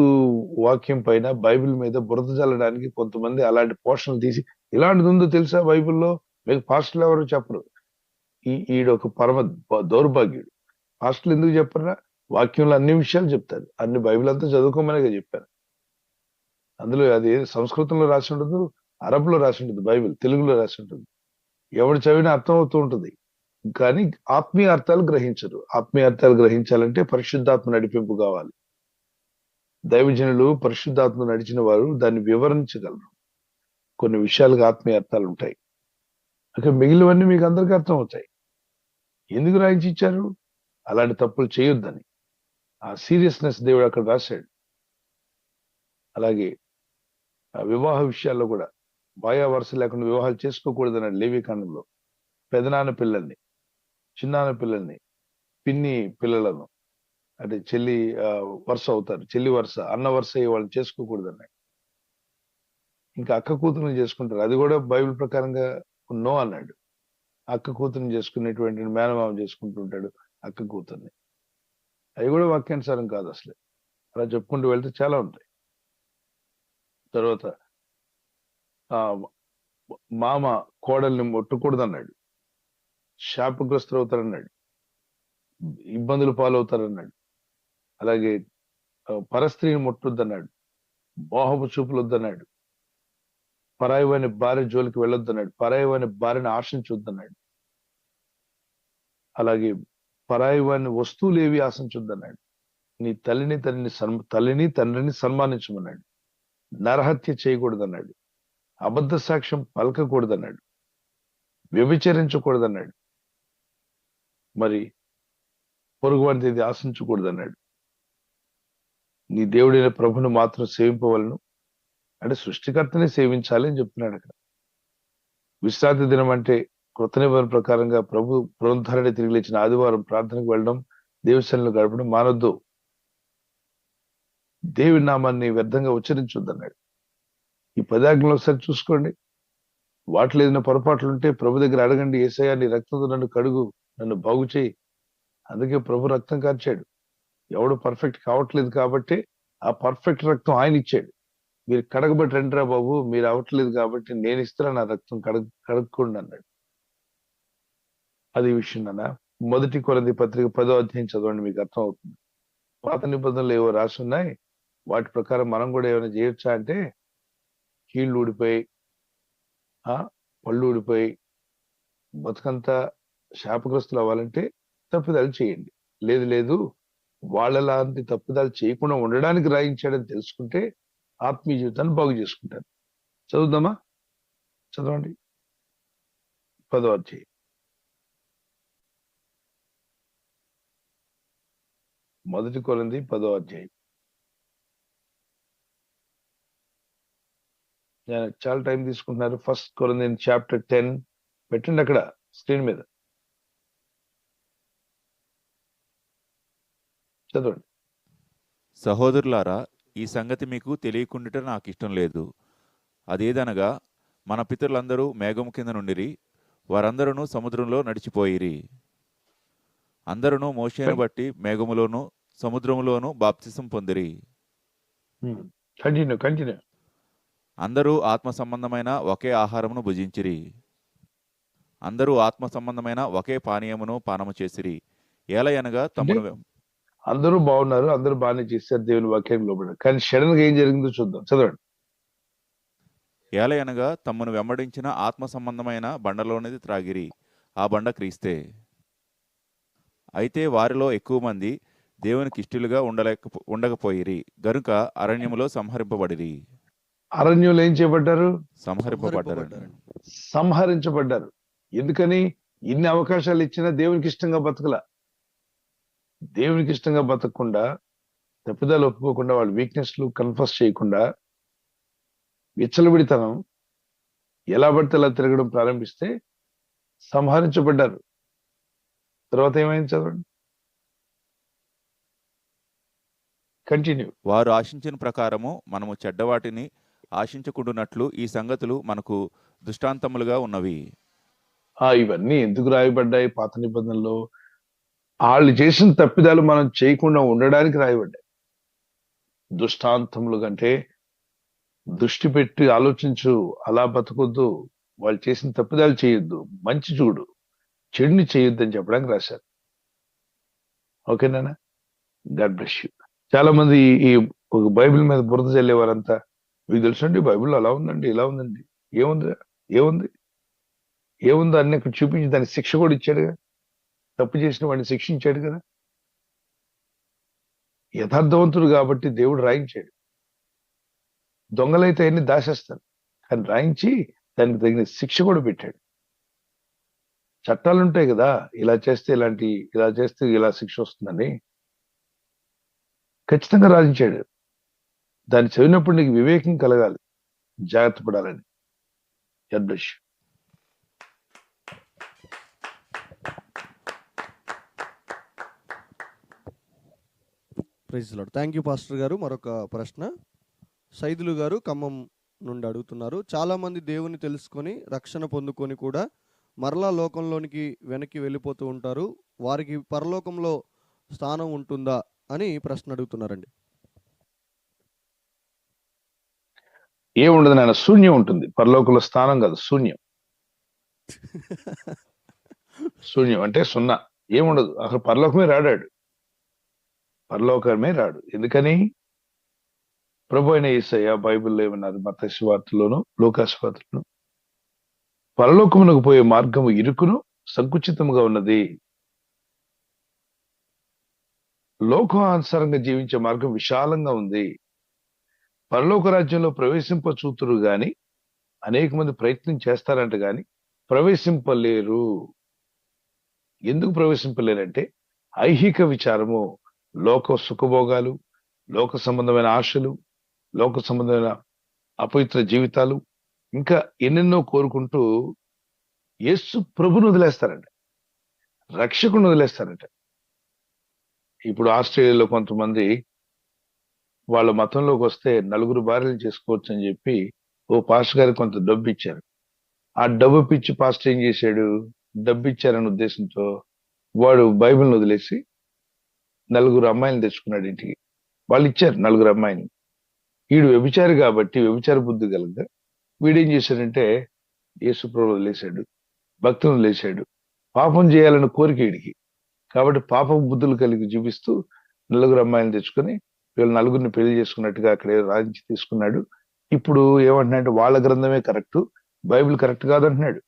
వాక్యం పైన బైబిల్ మీద బురద జల్లడానికి కొంతమంది అలాంటి పోషణలు తీసి, ఇలాంటిది ఉందో తెలుసా బైబిల్లో, మీకు పాస్టర్లు ఎవరు చెప్పరు. ఈడొక పరమ దౌర్భాగ్యుడు. పాస్టర్లు ఎందుకు చెప్పరా? వాక్యంలో అన్ని విషయాలు చెప్తారు, అన్ని బైబిల్ అంతా చదువుకోమనిగా చెప్పారు. అందులో అది సంస్కృతంలో రాసి ఉండదు, అరబ్ లో రాసి ఉంటుంది, బైబిల్ తెలుగులో రాసి ఉంటుంది. ఎవడు చదివినా అర్థం అవుతూ ఉంటుంది, కానీ ఆత్మీయ అర్థాలు గ్రహించరు. ఆత్మీయ అర్థాలు గ్రహించాలంటే పరిశుద్ధాత్మ నడిపింపు కావాలి. దైవజనులు పరిశుద్ధాత్మ నడిచిన వారు దాన్ని వివరించగలరు. కొన్ని విషయాలకు ఆత్మీయ అర్థాలు ఉంటాయి, అక్కడ మిగిలినవన్నీ మీకు అందరికీ అర్థం అవుతాయి. ఎందుకు రాయించి ఇచ్చారు? అలాంటి తప్పులు చేయొద్దని. ఆ సీరియస్నెస్ దేవుడు అక్కడ రాశాడు. అలాగే ఆ వివాహ విషయాల్లో కూడా భార్య వరుస లేకుండా వివాహాలు చేసుకోకూడదన్నాడు లేవికాండంలో. పెదనాన్న పిల్లల్ని, చిన్నాన్న పిల్లల్ని, పిన్ని పిల్లలను, అంటే చెల్లి వరుస అవుతారు, చెల్లి వరుస, అన్న వరుస వాళ్ళని చేసుకోకూడదన్నాడు. ఇంకా అక్క కూతురుని చేసుకుంటారు, అది కూడా బైబిల్ ప్రకారంగా నో అన్నాడు. అక్క కూతురుని చేసుకునేటువంటి మేనమామ చేసుకుంటుంటాడు అక్క కూతుర్ని, అవి కూడా వాక్యానుసారం కాదు అసలు. అలా చెప్పుకుంటూ వెళ్తే చాలా ఉంటాయి. తర్వాత మామ కోడల్ని ముట్టకూడదన్నాడు, శాపగ్రస్తులు అవుతారన్నాడు, ఇబ్బందులు పాలవుతారన్నాడు. అలాగే పరస్త్రీని ముట్టొద్దన్నాడు, మోహపు చూపులు వద్దన్నాడు, పరాయివాని భార్య జోలికి వెళ్ళొద్దన్నాడు, పరాయివాని భార్యని ఆశించొద్దన్నాడు. అలాగే పరాయివాని వస్తువులు ఏవి ఆశించొద్దన్నాడు. నీ తల్లిని తండ్రిని సన్మానించమన్నాడు. నరహత్య చేయకూడదన్నాడు, అబద్ధ సాక్ష్యం పలకకూడదన్నాడు, వ్యభిచరించకూడదన్నాడు, మరి పొరుగువాని ఇది ఆశించకూడదన్నాడు. నీ దేవుడైన ప్రభుని మాత్రం సేవింపవలను, అంటే సృష్టికర్తనే సేవించాలి అని చెప్తున్నాడు అక్కడ. విశ్రాంతి దినం అంటే కృత నిబంధన ప్రకారంగా ప్రభు పునరుద్ధరణ తిరిగి లేచిన ఆదివారం ప్రార్థనకు వెళ్ళడం, దేవస్థానంలో గడపడం మానొద్దు. దేవుని నామాన్ని వ్యర్థంగా ఉచ్చరించొద్దన్నాడు. ఈ 10 ఆజ్ఞలు ఒకసారి చూసుకోండి. వాటిలో ఏదైనా పొరపాట్లు ఉంటే ప్రభు దగ్గర అడగండి. యేసయ్యా నీ రక్తంతో నన్ను కడుగు, నన్ను బాగు చేయి. అందుకే ప్రభు రక్తం కార్చాడు. ఎవడు పర్ఫెక్ట్ కావట్లేదు కాబట్టి ఆ పర్ఫెక్ట్ రక్తం ఆయన ఇచ్చాడు. మీరు కడగబట్టి రండిరా బాబు, మీరు అవ్వట్లేదు కాబట్టి నేను ఇస్తున్నా నా రక్తం, కడుక్కోండి అన్నాడు. అది విషయం నాన్న. 1 కొరింథీ పత్రిక 10వ అధ్యాయం చదవండి, మీకు అర్థం అవుతుంది. పాత నిబంధనలు ఏవో రాసి ఉన్నాయి, వాటి ప్రకారం మనం కూడా ఏమైనా చేయొచ్చా అంటే, కీళ్ళు ఊడిపోయి పళ్ళు ఊడిపోయి బతుకంతా శాపగ్రస్తులు అవ్వాలంటే తప్పిదాలు చేయండి. లేదు వాళ్ళలాంటి తప్పిదాలు చేయకుండా ఉండడానికి రాయించాడని తెలుసుకుంటే ఆత్మీయ జీవితాన్ని బాగు చేసుకుంటారు. చదువుదామా? చదవండి 10వ అధ్యాయం. మొదటి కొరింథీ 10వ అధ్యాయం. చాలా టైం తీసుకుంటున్నారు. 1 కొరింథీయన్స్ చాప్టర్ 10 పెట్టండి అక్కడ స్క్రీన్ మీద, చదవండి. సహోదరులారా, ఈ సంగతి మీకు తెలియకుండుట నాకు ఇష్టం లేదు. అదేదనగా మన పితరులందరూ మేఘము కింద నుండిరి, వారందరూ సముద్రంలో నడిచిపోయిరి. అందరూ మోషేను బట్టి మేఘములోను సముద్రములోను బాప్తిసం పొందిరి. కంటిన్యూ. అందరూ ఆత్మ సంబంధమైన ఒకే ఆహారమును భుజించిరి. అందరూ ఆత్మ సంబంధమైన ఒకే పానీయమును పానము చేసిరి. ఏలయనగా తమ్మును అందరూ బాగున్నారు, అందరూ బాగానే చేశారు, దేవుని వాక్యం లోబడి. కానీ సడన్ గా ఏం జరిగిందో చూద్దాం, చదవండి. ఏలయనగా తమ్మును వెంబడించిన ఆత్మ సంబంధమైన బండలోనిది త్రాగిరి. ఆ బండ క్రీస్తే. అయితే వారిలో ఎక్కువ మంది దేవునికి ఇష్టలుగా ఉండకపోయిరి గనుక అరణ్యములో సంహరింపబడిరి. అరణ్యంలో ఏం చేయబడ్డారు? సంహరింపబడ్డారండి. సంహరించబడ్డారు. ఎందుకని? ఇన్ని అవకాశాలు ఇచ్చినా దేవునికి ఇష్టంగా బతకల. దేవునికి ఇష్టంగా బతకకుండా, తప్పిదాలు ఒప్పుకోకుండా, వాళ్ళ వీక్నెస్లు కన్ఫర్స్ చేయకుండా, విచ్చలవిడితనం, ఎలా పడితే అలా తిరగడం ప్రారంభిస్తే సంహరించబడ్డారు. తర్వాత ఏమైంది చదవండి, కంటిన్యూ. వారు ఆశించిన ప్రకారము మనము చెడ్డవాటిని ఆశించకుండునట్లు ఈ సంగతులు మనకు దృష్టాంతములుగా ఉన్నవి. ఇవన్నీ ఎందుకు రాయబడ్డాయి? పాత నిబంధనలో వాళ్ళు చేసిన తప్పిదాలు మనం చేయకుండా ఉండడానికి రాయబడ్డాయి. దృష్టాంతములు కంటే దృష్టి పెట్టి ఆలోచించు, అలా బతకొద్దు, వాళ్ళు చేసిన తప్పిదాలు చేయొద్దు, మంచి చూడు, చెడుని చేయొద్దు అని చెప్పడానికి రాశారు. ఓకేనా? God bless you. చాలా మంది ఈ ఒక బైబిల్ మీద బురద చల్లేవారంతా, మీకు తెలుసండి బైబిల్ అలా ఉందండి, ఇలా ఉందండి. ఏముంది? ఏముంది? ఏముందో అన్ని అక్కడ చూపించి దానికి శిక్ష కూడా ఇచ్చాడుగా. తప్పు చేసిన వాడిని శిక్షించాడు కదా. యథార్థవంతుడు కాబట్టి దేవుడు రాయించాడు. దొంగలైతే అన్ని దాచేస్తారు, కానీ రాయించి దానికి తగిన శిక్ష కూడా పెట్టాడు. చట్టాలు ఉంటాయి కదా, ఇలా చేస్తే ఇలా చేస్తే ఇలా శిక్ష వస్తుందని ఖచ్చితంగా రాయించాడు. దాన్ని చదివినప్పుడు నీకు వివేకం కలగాలి, జాగ్రత్త పడాలని. God bless. Praise Lord. Thank you pastor గారు. మరొక ప్రశ్న సైదులు గారు ఖమ్మం నుండి అడుగుతున్నారు. చాలామంది దేవుని తెలుసుకొని రక్షణ పొందుకొని కూడా మరలా లోకంలోనికి వెనక్కి వెళ్ళిపోతూ ఉంటారు. వారికి పరలోకంలో స్థానం ఉంటుందా అని ప్రశ్న అడుగుతున్నారండి. ఏముండదు నాయన, శూన్యం ఉంటుంది. పరలోకంలో స్థానం కాదు, శూన్యం. శూన్యం అంటే సున్నా, ఏముండదు. అసలు పరలోకమే రాడాడు, పరలోకమే రాడు. ఎందుకని? ప్రభు అయిన యేసయ్య బైబిల్లో ఏమన్నారు? మత్తయి సువార్తలోను లూకా సువార్తలోను, పరలోకమునకు పోయే మార్గము ఇరుకును సంకుచితముగా ఉన్నది, లోకానుసారంగా జీవించే మార్గం విశాలంగా ఉంది. పరలోక రాజ్యంలో ప్రవేశింపచూతురు గాని అనేక మంది ప్రయత్నం చేస్తారంట గాని ప్రవేశింపలేరు. ఎందుకు ప్రవేశింపలేరంటే ఐహిక విచారము, లోక సుఖభోగాలు, లోక సంబంధమైన ఆశలు, లోక సంబంధమైన అపవిత్ర జీవితాలు, ఇంకా ఎన్నెన్నో కోరుకుంటూ యేసు ప్రభుని వదిలేస్తారంట, రక్షకుని వదిలేస్తారంట. ఇప్పుడు ఆస్ట్రేలియాలో కొంతమంది వాళ్ళ మతంలోకి వస్తే 4 భార్యలు చేసుకోవచ్చు అని చెప్పి ఓ పాస్టర్ గారికి కొంత డబ్బు ఇచ్చారు. ఆ డబ్బు పిచ్చి పాస్టర్ ఏం చేశాడు? డబ్బు ఇచ్చారనే ఉద్దేశంతో వాడు బైబిల్ని వదిలేసి 4 అమ్మాయిలు తెచ్చుకున్నాడు ఇంటికి. వాళ్ళు ఇచ్చారు 4 అమ్మాయిని. వీడు వ్యభిచారి కాబట్టి, వ్యభిచార బుద్ధి కలగ వీడేం చేశాడంటే యేసు ప్రభువుని వదిలేశాడు, భక్తులను వదిలేశాడు. పాపం చేయాలన్న కోరిక వీడికి, కాబట్టి పాప బుద్ధులు కలిగి చూపిస్తూ 4 అమ్మాయిలను తెచ్చుకొని వీళ్ళు 4గురిని పెళ్లి చేసుకున్నట్టుగా అక్కడ రాయించి తీసుకున్నాడు. ఇప్పుడు ఏమంటున్నాడంటే వాళ్ళ గ్రంథమే కరెక్ట్, బైబిల్ కరెక్ట్ కాదంటున్నాడు.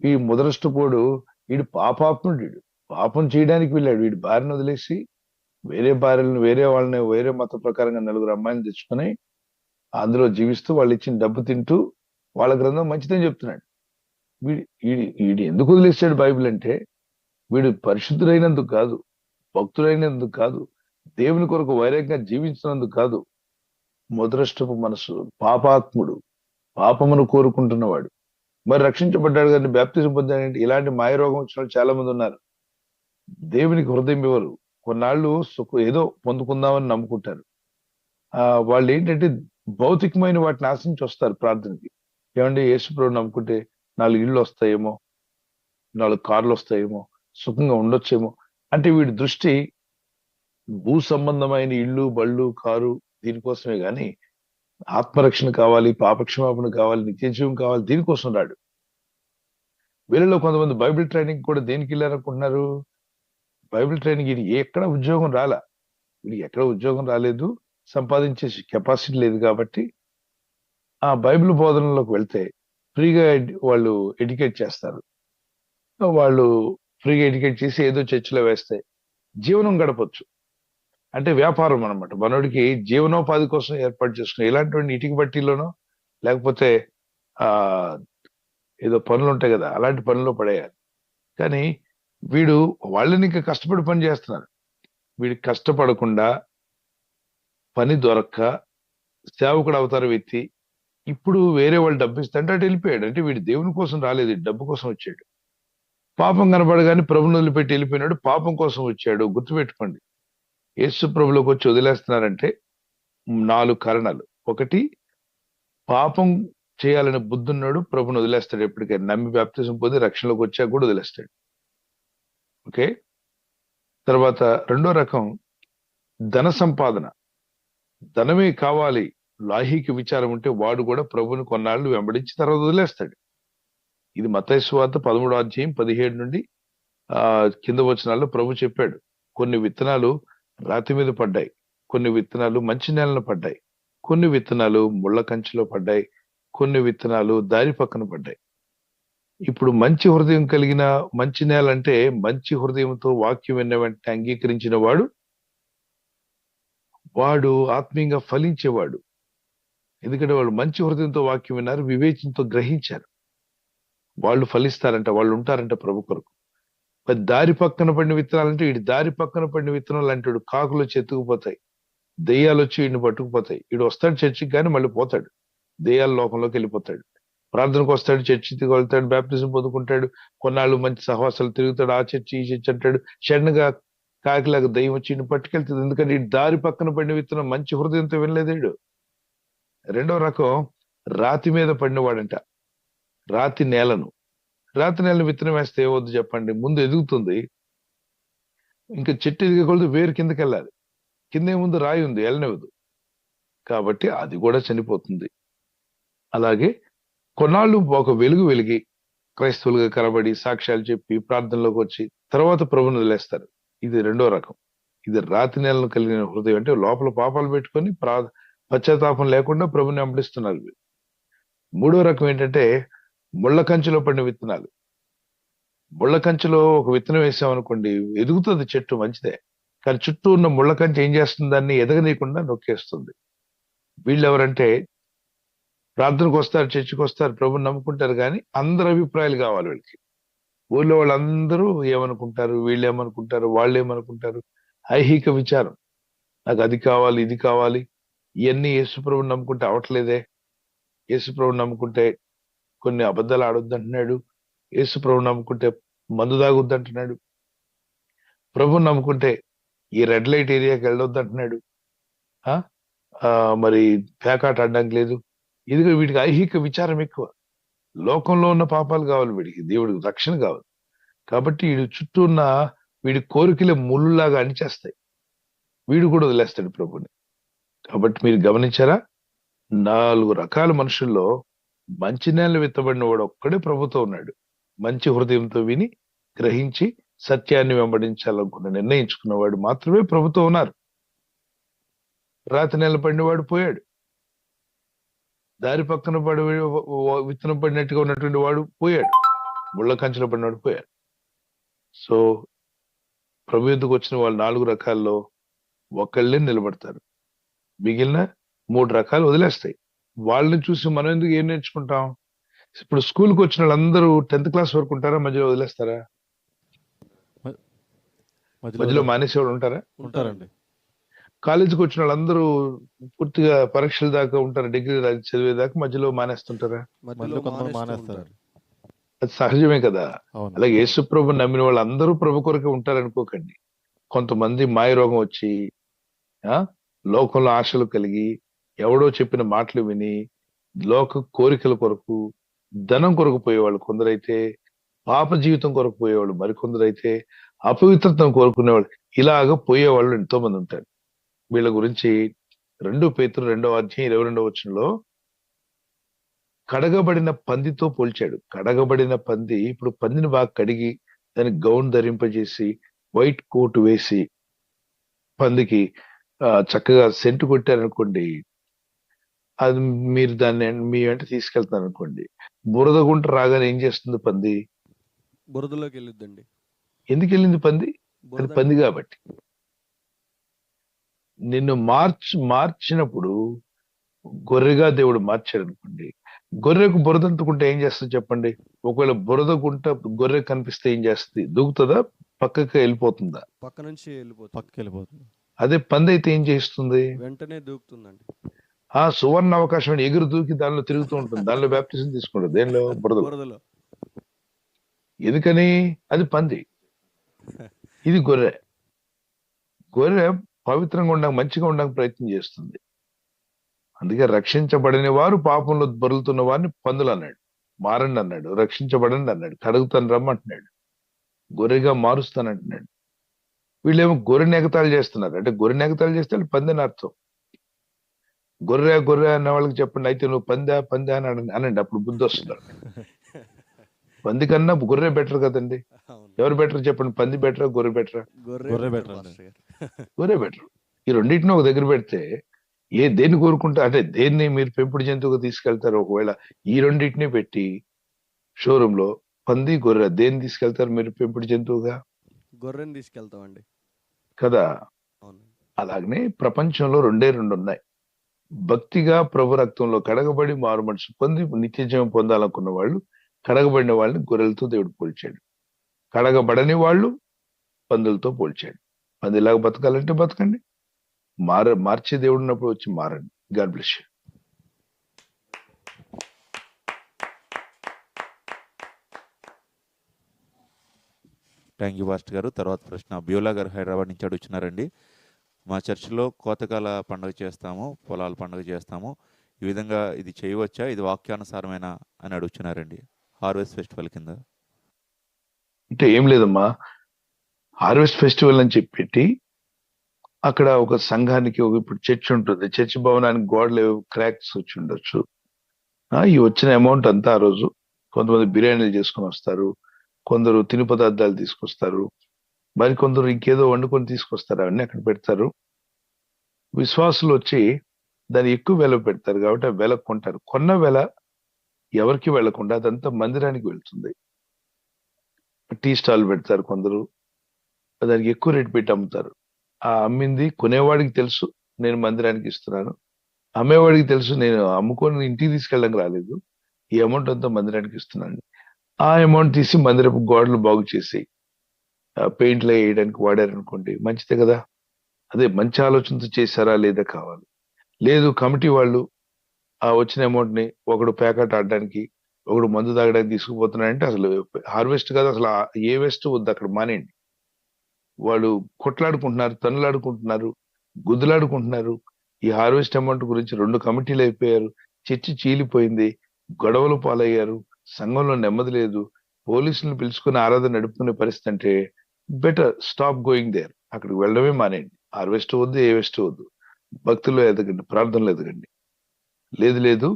ఈ ముదరష్టపోడు వీడు పాపాత్ముడు, వీడు పాపం చేయడానికి వెళ్ళాడు. వీడి భార్యను వదిలేసి వేరే భార్యలను, వేరే మత ప్రకారంగా 4 అమ్మాయిలను తెచ్చుకొని అందులో జీవిస్తూ వాళ్ళు ఇచ్చిన డబ్బు తింటూ వాళ్ళ గ్రంథం మంచిదని చెప్తున్నాడు. వీడు ఎందుకు వదిలేసాడు బైబిల్ అంటే, వీడు పరిశుద్ధుడైనందుకు కాదు, భక్తుడైనందుకు కాదు, దేవుని కొరకు వైరాగ్యంగా జీవించినందుకు కాదు. ముదరష్టపు మనసు, పాపాత్ముడు, పాపమును కోరుకుంటున్నవాడు. మరి రక్షించబడ్డాడు కానీ బాప్తిజం పొందాడంటే ఇలాంటి మాయరోగం వచ్చిన వాళ్ళు చాలా మంది ఉన్నారు. దేవునికి హృదయం ఇవ్వరు. కొన్నాళ్ళు ఏదో పొందుకుందామని నమ్ముకుంటారు. వాళ్ళు ఏంటంటే భౌతికమైన వాటిని ఆశించి వస్తారు ప్రార్థనకి. ఏమంటే యేసుప్రభు నమ్ముకుంటే 4 ఇళ్ళు వస్తాయేమో, 4 కార్లు వస్తాయేమో, సుఖంగా ఉండొచ్చేమో అంటే వీడి దృష్టి భూ సంబంధమైన ఇళ్ళు, బళ్ళు, కారు దీనికోసమే గాని ఆత్మరక్షణ కావాలి, పాపక్షమాపణ కావాలి, నిత్యజీవం కావాలి, దీనికోసం రాడు. వీళ్ళలో కొంతమంది బైబిల్ ట్రైనింగ్ కూడా దేనికి వెళ్ళారనుకుంటున్నారు? బైబిల్ ట్రైనింగ్ ఇది ఎక్కడ ఉద్యోగం రాలా, వీడికి ఎక్కడ ఉద్యోగం రాలేదు, సంపాదించే కెపాసిటీ లేదు కాబట్టి ఆ బైబిల్ బోధనలోకి వెళ్తే ఫ్రీగా వాళ్ళు ఎడ్యుకేట్ చేస్తారు. వాళ్ళు ఫ్రీగా ఎడ్యుకేట్ చేసి ఏదో చర్చిలో వేస్తే జీవనం గడపొచ్చు. అంటే వ్యాపారం అన్నమాట. మనోడికి జీవనోపాధి కోసం ఏర్పాటు చేసుకుని ఇలాంటివన్నీ ఇటుక బట్టీలోనో లేకపోతే ఆ ఏదో పనులు ఉంటాయి కదా, అలాంటి పనుల్లో పడేయాలి. కానీ వీడు వాళ్ళని ఇంకా కష్టపడి పని చేస్తున్నారు. వీడికి కష్టపడకుండా పని దొరక్క సేవకుడు అవతారం ఎత్తి ఇప్పుడు వేరే వాళ్ళు డబ్బు ఇస్తుంటే అటు వెళ్ళిపోయాడు. అంటే వీడు దేవుని కోసం రాలేదు, ఈ డబ్బు కోసం వచ్చాడు. పాపం కనబడగానే ప్రభుని వదిలిపెట్టి వెళ్ళిపోయినాడు, పాపం కోసం వచ్చాడు. గుర్తుపెట్టుకోండి, యేసు ప్రభులోకి వచ్చి వదిలేస్తున్నారంటే 4 కారణాలు. ఒకటి, పాపం చేయాలనే బుద్ధి ఉన్నాడు, ప్రభుని వదిలేస్తాడు. ఎప్పటికైనా నమ్మి బాప్తిజం పొంది రక్షణలోకి వచ్చాక కూడా వదిలేస్తాడు. ఓకే. తర్వాత రెండో రకం, ధన సంపాదన, ధనమే కావాలి, లాహిక విచారం ఉంటే వాడు కూడా ప్రభుని కొన్నాళ్ళు వెంబడించి తర్వాత వదిలేస్తాడు. ఇది మత్తయి సువార్త 13వ అధ్యాయం 17 నుండి కింద వచనాల్లో ప్రభు చెప్పాడు. కొన్ని విత్తనాలు రాతి మీద పడ్డాయి, కొన్ని విత్తనాలు మంచి నేలను పడ్డాయి, కొన్ని విత్తనాలు ముళ్ళ కంచెలో పడ్డాయి, కొన్ని విత్తనాలు దారి పక్కన పడ్డాయి. ఇప్పుడు మంచి హృదయం కలిగిన మంచి నేల అంటే మంచి హృదయంతో వాక్యం విన్న వెంటనే అంగీకరించిన వాడు ఆత్మీయంగా ఫలించేవాడు. ఎందుకంటే వాళ్ళు మంచి హృదయంతో వాక్యం విన్నారు, వివేచనతో గ్రహించారు. వాళ్ళు ఫలిస్తారంట, వాళ్ళు ఉంటారంట ప్రభు కొరకు. మరి దారి పక్కన పడిన విత్తనాలంటే వీడి దారి పక్కన పడిన విత్తనాలు అంటాడు, కాకులు వచ్చి ఎత్తుకుపోతాయి, దెయ్యాలు వచ్చి వీడిని పట్టుకుపోతాయి. వీడు వస్తాడు చర్చికి కానీ మళ్ళీ పోతాడు, దెయ్యాల లోకంలోకి వెళ్ళిపోతాడు. ప్రార్థనకు వస్తాడు, చర్చికి వెళ్తాడు, బాప్తిజం పొందుకుంటాడు, కొన్నాళ్ళు మంచి సహవాసాలు తిరుగుతాడు, ఆ చర్చి ఈ చర్చి అంటాడు. షడ్నగా కాకిలాగా దయ్యం వచ్చి వీడిని పట్టుకెళ్తుంది. ఎందుకంటే ఈ దారి పక్కన పడిన విత్తనం మంచి హృదయంతో వినలేదేడు. రెండో రకం, రాతి మీద పడినవాడంట. రాతి నేలను విత్తనం వేస్తే ఏమవుద్దు చెప్పండి? ముందు ఎదుగుతుంది, ఇంకా చెట్టు ఎదిగకూడదు, వేరు కిందకి వెళ్ళాలి. కింద ముందు రాయి ఉంది, వెళ్ళనివ్వదు, కాబట్టి అది కూడా చనిపోతుంది. అలాగే కొన్నాళ్ళు ఒక వెలుగు వెలిగి క్రైస్తవులుగా కనబడి సాక్ష్యాలు చెప్పి ప్రార్థనలోకి వచ్చి తర్వాత ప్రభుని వదిలేస్తారు. ఇది రెండో రకం. ఇది రాతి నేలను కలిగిన హృదయం, అంటే లోపల పాపాలు పెట్టుకొని పశ్చాత్తాపం లేకుండా ప్రభుని వెంబడిస్తున్నారు. మూడో రకం ఏంటంటే ముళ్ళ కంచెలో పడిన విత్తనాలు. ముళ్ళ కంచెలో ఒక విత్తనం వేసామనుకోండి, ఎదుగుతుంది చెట్టు, మంచిదే. కానీ చుట్టూ ఉన్న ముళ్ళ కంచె ఏం చేస్తుంది? దాన్ని ఎదగనీయకుండా నొక్కేస్తుంది. వీళ్ళు ఎవరంటే ప్రార్థనకు వస్తారు, చర్చికి వస్తారు, ప్రభుని నమ్ముకుంటారు, కానీ అందరి అభిప్రాయాలు కావాలి వీళ్ళకి. ఊళ్ళో వాళ్ళందరూ ఏమనుకుంటారు, వీళ్ళు ఏమనుకుంటారు, వాళ్ళు ఏమనుకుంటారు, ఐహిక విచారం. నాకు అది కావాలి, ఇది కావాలి. ఇవన్నీ యేసుప్రభుని నమ్ముకుంటే అవట్లేదే, యేసుప్రభుని నమ్ముకుంటే కొన్ని అబద్ధాలు ఆడొద్దు అంటున్నాడు, యేసుప్రభుని నమ్ముకుంటే మందు తాగొద్దు అంటున్నాడు, ప్రభుని నమ్ముకుంటే ఈ రెడ్ లైట్ ఏరియాకి వెళ్ళొద్దు అంటున్నాడు, మరి పేకాట ఆడడానికి లేదు. ఇదిగో వీడికి ఐహిక విచారం ఎక్కువ. లోకంలో ఉన్న పాపాలు కావాలి వీడికి, దేవుడికి రక్షణ కావాలి. కాబట్టి వీడి చుట్టూ ఉన్న వీడి కోరికలే ముళ్ళులాగా అణిచేస్తాయి, వీడు కూడా వదిలేస్తాడు ప్రభుని. కాబట్టి మీరు గమనించారా, 4 రకాల మనుషుల్లో మంచి నేల విత్తబడిన వాడు ఒక్కడే ప్రభుతో ఉన్నాడు. మంచి హృదయంతో విని గ్రహించి సత్యాన్ని వెంబడించాలనుకున్న నిర్ణయించుకున్నవాడు మాత్రమే ప్రభుతో ఉన్నారు. రాతి నేల పడినవాడు పోయాడు, దారి పక్కన పడి విత్తనం పడినట్టుగా ఉన్నటువంటి వాడు పోయాడు, ముళ్ళ కంచెలో పడినవాడు పోయాడు. సో ప్రభు ఎందుకు వచ్చిన వాళ్ళు 4 రకాల్లో ఒకళ్ళే నిలబడతారు, మిగిలిన 3 రకాలు వదిలేస్తాయి. వాళ్ళని చూసి మనం ఎందుకు ఏం నేర్చుకుంటాం? ఇప్పుడు స్కూల్కి వచ్చిన వాళ్ళందరూ 10th క్లాస్ వరకు ఉంటారా, మధ్యలో వదిలేస్తారా? మధ్యలో మానేసేవాళ్ళు ఉంటారా? ఉంటారండి. కాలేజీకి వచ్చిన వాళ్ళందరూ పూర్తిగా పరీక్షల దాకా ఉంటారు, డిగ్రీ చదివేదాకా, మధ్యలో మానేస్తుంటారా? మధ్యలో కొంతమంది మానేస్తారు. అది సహజమే కదా. అవును. అలాగే యేసు ప్రభు నమ్మిన వాళ్ళు అందరూ ప్రభు కొరకే ఉంటారనుకోకండి. కొంతమంది మాయ రోగం వచ్చి లోకంలో ఆశలు కలిగి ఎవడో చెప్పిన మాటలు విని లోక కోరికల కొరకు ధనం కొరకు పోయేవాళ్ళు కొందరైతే, పాప జీవితం కొరకు పోయేవాళ్ళు మరికొందరైతే, అపవిత్రతను కోరుకునేవాళ్ళు, ఇలాగ పోయేవాళ్ళు ఎంతో మంది ఉంటారు. వీళ్ళ గురించి 2 పేతురు 2వ అధ్యాయం 22వ వచనంలో కడగబడిన పందితో పోల్చాడు. కడగబడిన పంది, ఇప్పుడు పందిని బాగా కడిగి దానికి గౌన్ ధరింపజేసి వైట్ కోట్ వేసి పందికి చక్కగా సెంటు కొట్టారనుకోండి, అది మీరు దాన్ని మీ వెంట తీసుకెళ్తారు అనుకోండి, బురద గుంట రాగానే ఏం చేస్తుంది పంది? బురదలోకి వెళ్ళిద్దండి. ఎందుకు వెళ్ళింది పంది? అది బురద పంది కాబట్టి. నిన్ను మార్చినప్పుడు గొర్రెగా దేవుడు మార్చాడు అనుకోండి. గొర్రెకు బురద అంటుకుంటే ఏం చేస్తుంది చెప్పండి? ఒకవేళ బురద గుంట గొర్రె కనిపిస్తే ఏం చేస్తుంది? దూకుతుందా? పక్కకి వెళ్ళిపోతుందా? పక్క నుంచి వెళ్ళిపోతుంది. పక్కకి వెళ్ళిపోతుంది. అదే పంది అయితే ఏం చేస్తుంది? వెంటనే దూకుతుందండి. ఆ సువర్ణ అవకాశం అని ఎగురు దూకి దానిలో తిరుగుతూ ఉంటుంది. దానిలో బ్యాప్టిజం తీసుకుంటుంది. దేనిలో? బురదలో. బురదలో. ఎందుకని? అది పంది, ఇది గొర్రె. గొర్రె పవిత్రంగా ఉండడానికి, మంచిగా ఉండడానికి ప్రయత్నం చేస్తుంది. అందుకే రక్షించబడిన వారు పాపంలో బొరులుతున్న వారిని పందులు అన్నాడు. మారండి అన్నాడు. రక్షించబడండి అన్నాడు. కడుగుతాను రమ్మంటున్నాడు. గొర్రెగా మారుస్తానంటున్నాడు. వీళ్ళేమో గొర్రెని ఎగతాళి చేస్తున్నారు. అంటే గొర్రెని ఎగతాళి చేస్తే వాళ్ళు పందని అర్థం. గొర్రె గొర్రె అన్న వాళ్ళకి చెప్పండి, అయితే నువ్వు పందా అని అనండి, అప్పుడు బుద్ధి వస్తున్నారు. పంది కన్నా గొర్రె బెటర్ కదండి. అవును. ఎవరు బెటర్ చెప్పండి? పంది బెటరా, గొర్రె బెటరా? గొర్రె గొర్రె better, better పాస్టర్ గారు. గొర్రె బెటర్. ఈ రెండింటిని ఒక దగ్గర పెడితే దేన్ని కోరుకుంటా, అంటే దేన్ని మీరు పెంపుడు జంతువుగా తీసుకెళ్తారు? ఒకవేళ ఈ రెండింటిని పెట్టి షోరూమ్ లో పంది గొర్రె దేన్ని తీసుకెళ్తారు మీరు పెంపుడు జంతువుగా? గొర్రెని తీసుకెళ్తామండి. కదా. అవును. అలాగనే ప్రపంచంలో రెండే రెండు ఉన్నాయి. భక్తిగా ప్రభు రక్తంలో కడగబడి మారు మనసు పొంది నిత్య జీవం పొందాలనుకున్న వాళ్ళు, కడగబడిన వాళ్ళని గొర్రెలతో దేవుడు పోల్చాడు. కడగబడని వాళ్ళు పందులతో పోల్చాడు. పందిలాగా బతకాలంటే బతకండి. మార్చే దేవుడు ఉన్నప్పుడు వచ్చి మారండి. God bless you. Thank you pastor గారు. తర్వాత ప్రశ్న బ్యూలా గారు హైదరాబాద్ నుంచి అడుగుతున్నారండి. మా చర్చిలో కోతకాల పండుగ చేస్తాము, పొలాల పండుగ చేస్తాము. ఈ విధంగా ఇది చేయవచ్చా? ఇది వాక్యానుసారమేనా అని అడుగుతున్నారండి. హార్వెస్ట్ ఫెస్టివల్ కింద. అంటే ఏం లేదమ్మా, హార్వెస్ట్ ఫెస్టివల్ అని చెప్పి అక్కడ ఒక సంఘానికి ఇప్పుడు చర్చ్ ఉంటుంది. చర్చ్ భవనానికి గోడలు క్రాక్స్ వచ్చి ఉండొచ్చు. ఈ వచ్చిన అమౌంట్ అంతా ఆ రోజు కొంతమంది బిర్యానీలు చేసుకొని వస్తారు, కొందరు తిని పదార్థాలు తీసుకొస్తారు, మరి కొందరు ఇంకేదో వండుకొని తీసుకొస్తారు. అవన్నీ అక్కడ పెడతారు. విశ్వాసులు వచ్చి దాన్ని ఎక్కువ వెల పెడతారు కాబట్టి ఆ వెల కొంటారు. కొన్న వెల ఎవరికి వెళ్లకుండా అదంతా మందిరానికి వెళ్తుంది. టీ స్టాల్ పెడతారు కొందరు, దానికి ఎక్కువ రేట్ పెట్టి అమ్ముతారు. ఆ అమ్మింది కొనేవాడికి తెలుసు నేను మందిరానికి ఇస్తున్నాను, అమ్మేవాడికి తెలుసు నేను అమ్ముకొని ఇంటికి తీసుకెళ్ళడానికి రాలేదు, ఈ అమౌంట్ అంతా మందిరానికి ఇస్తున్నాను. ఆ అమౌంట్ తీసి మందిరపు గోడలు బాగు చేసి పెయింట్లు వేయడానికి వాడారనుకోండి, మంచిదే కదా. అదే మంచి ఆలోచనతో చేశారా లేదా కావాలి. లేదు కమిటీ వాళ్ళు ఆ వచ్చిన అమౌంట్ ని ఒకడు ప్యాకెట్ ఆడడానికి, ఒకడు మందు తాగడానికి తీసుకుపోతున్నాడంటే అసలు హార్వెస్ట్ కాదు, అసలు ఏ వేస్ట్ వద్దు, అక్కడ మానేయండి. వాళ్ళు కొట్లాడుకుంటున్నారు, తన్నులాడుకుంటున్నారు, గుద్దులాడుకుంటున్నారు. ఈ హార్వెస్ట్ అమౌంట్ గురించి 2 కమిటీలు అయిపోయారు. చర్చి చీలిపోయింది, గొడవలు పాలయ్యారు, సంఘంలో నెమ్మది లేదు, పోలీసులను పిలుచుకుని ఆరాధన నడుపుకునే పరిస్థితి. అంటే బెటర్ స్టాప్ గోయింగ్ దేర్. అక్కడికి వెళ్ళడమే మానేయండి. హార్వెస్ట్ వద్దు, ఏ వేస్ట్ వద్దు. భక్తుల్లో ఎదగండి, ప్రార్థనలో ఎదగండి. లేదు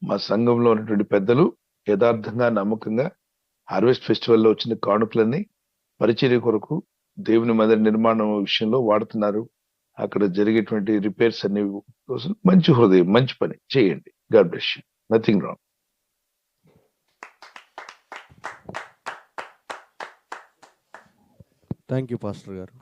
మా సంఘంలో ఉన్నటువంటి పెద్దలు యథార్థంగా నమ్మకంగా హార్వెస్ట్ ఫెస్టివల్లో వచ్చిన కానుకలన్నీ పరిచర్య కొరకు దేవుని మందిర నిర్మాణం విషయంలో వాడుతున్నారు. అక్కడ జరిగేటువంటి రిపేర్స్ అన్ని కోసం మంచి హృదయం, మంచి పని చేయండి. God bless you. Nothing wrong. Thank you pastor గారు.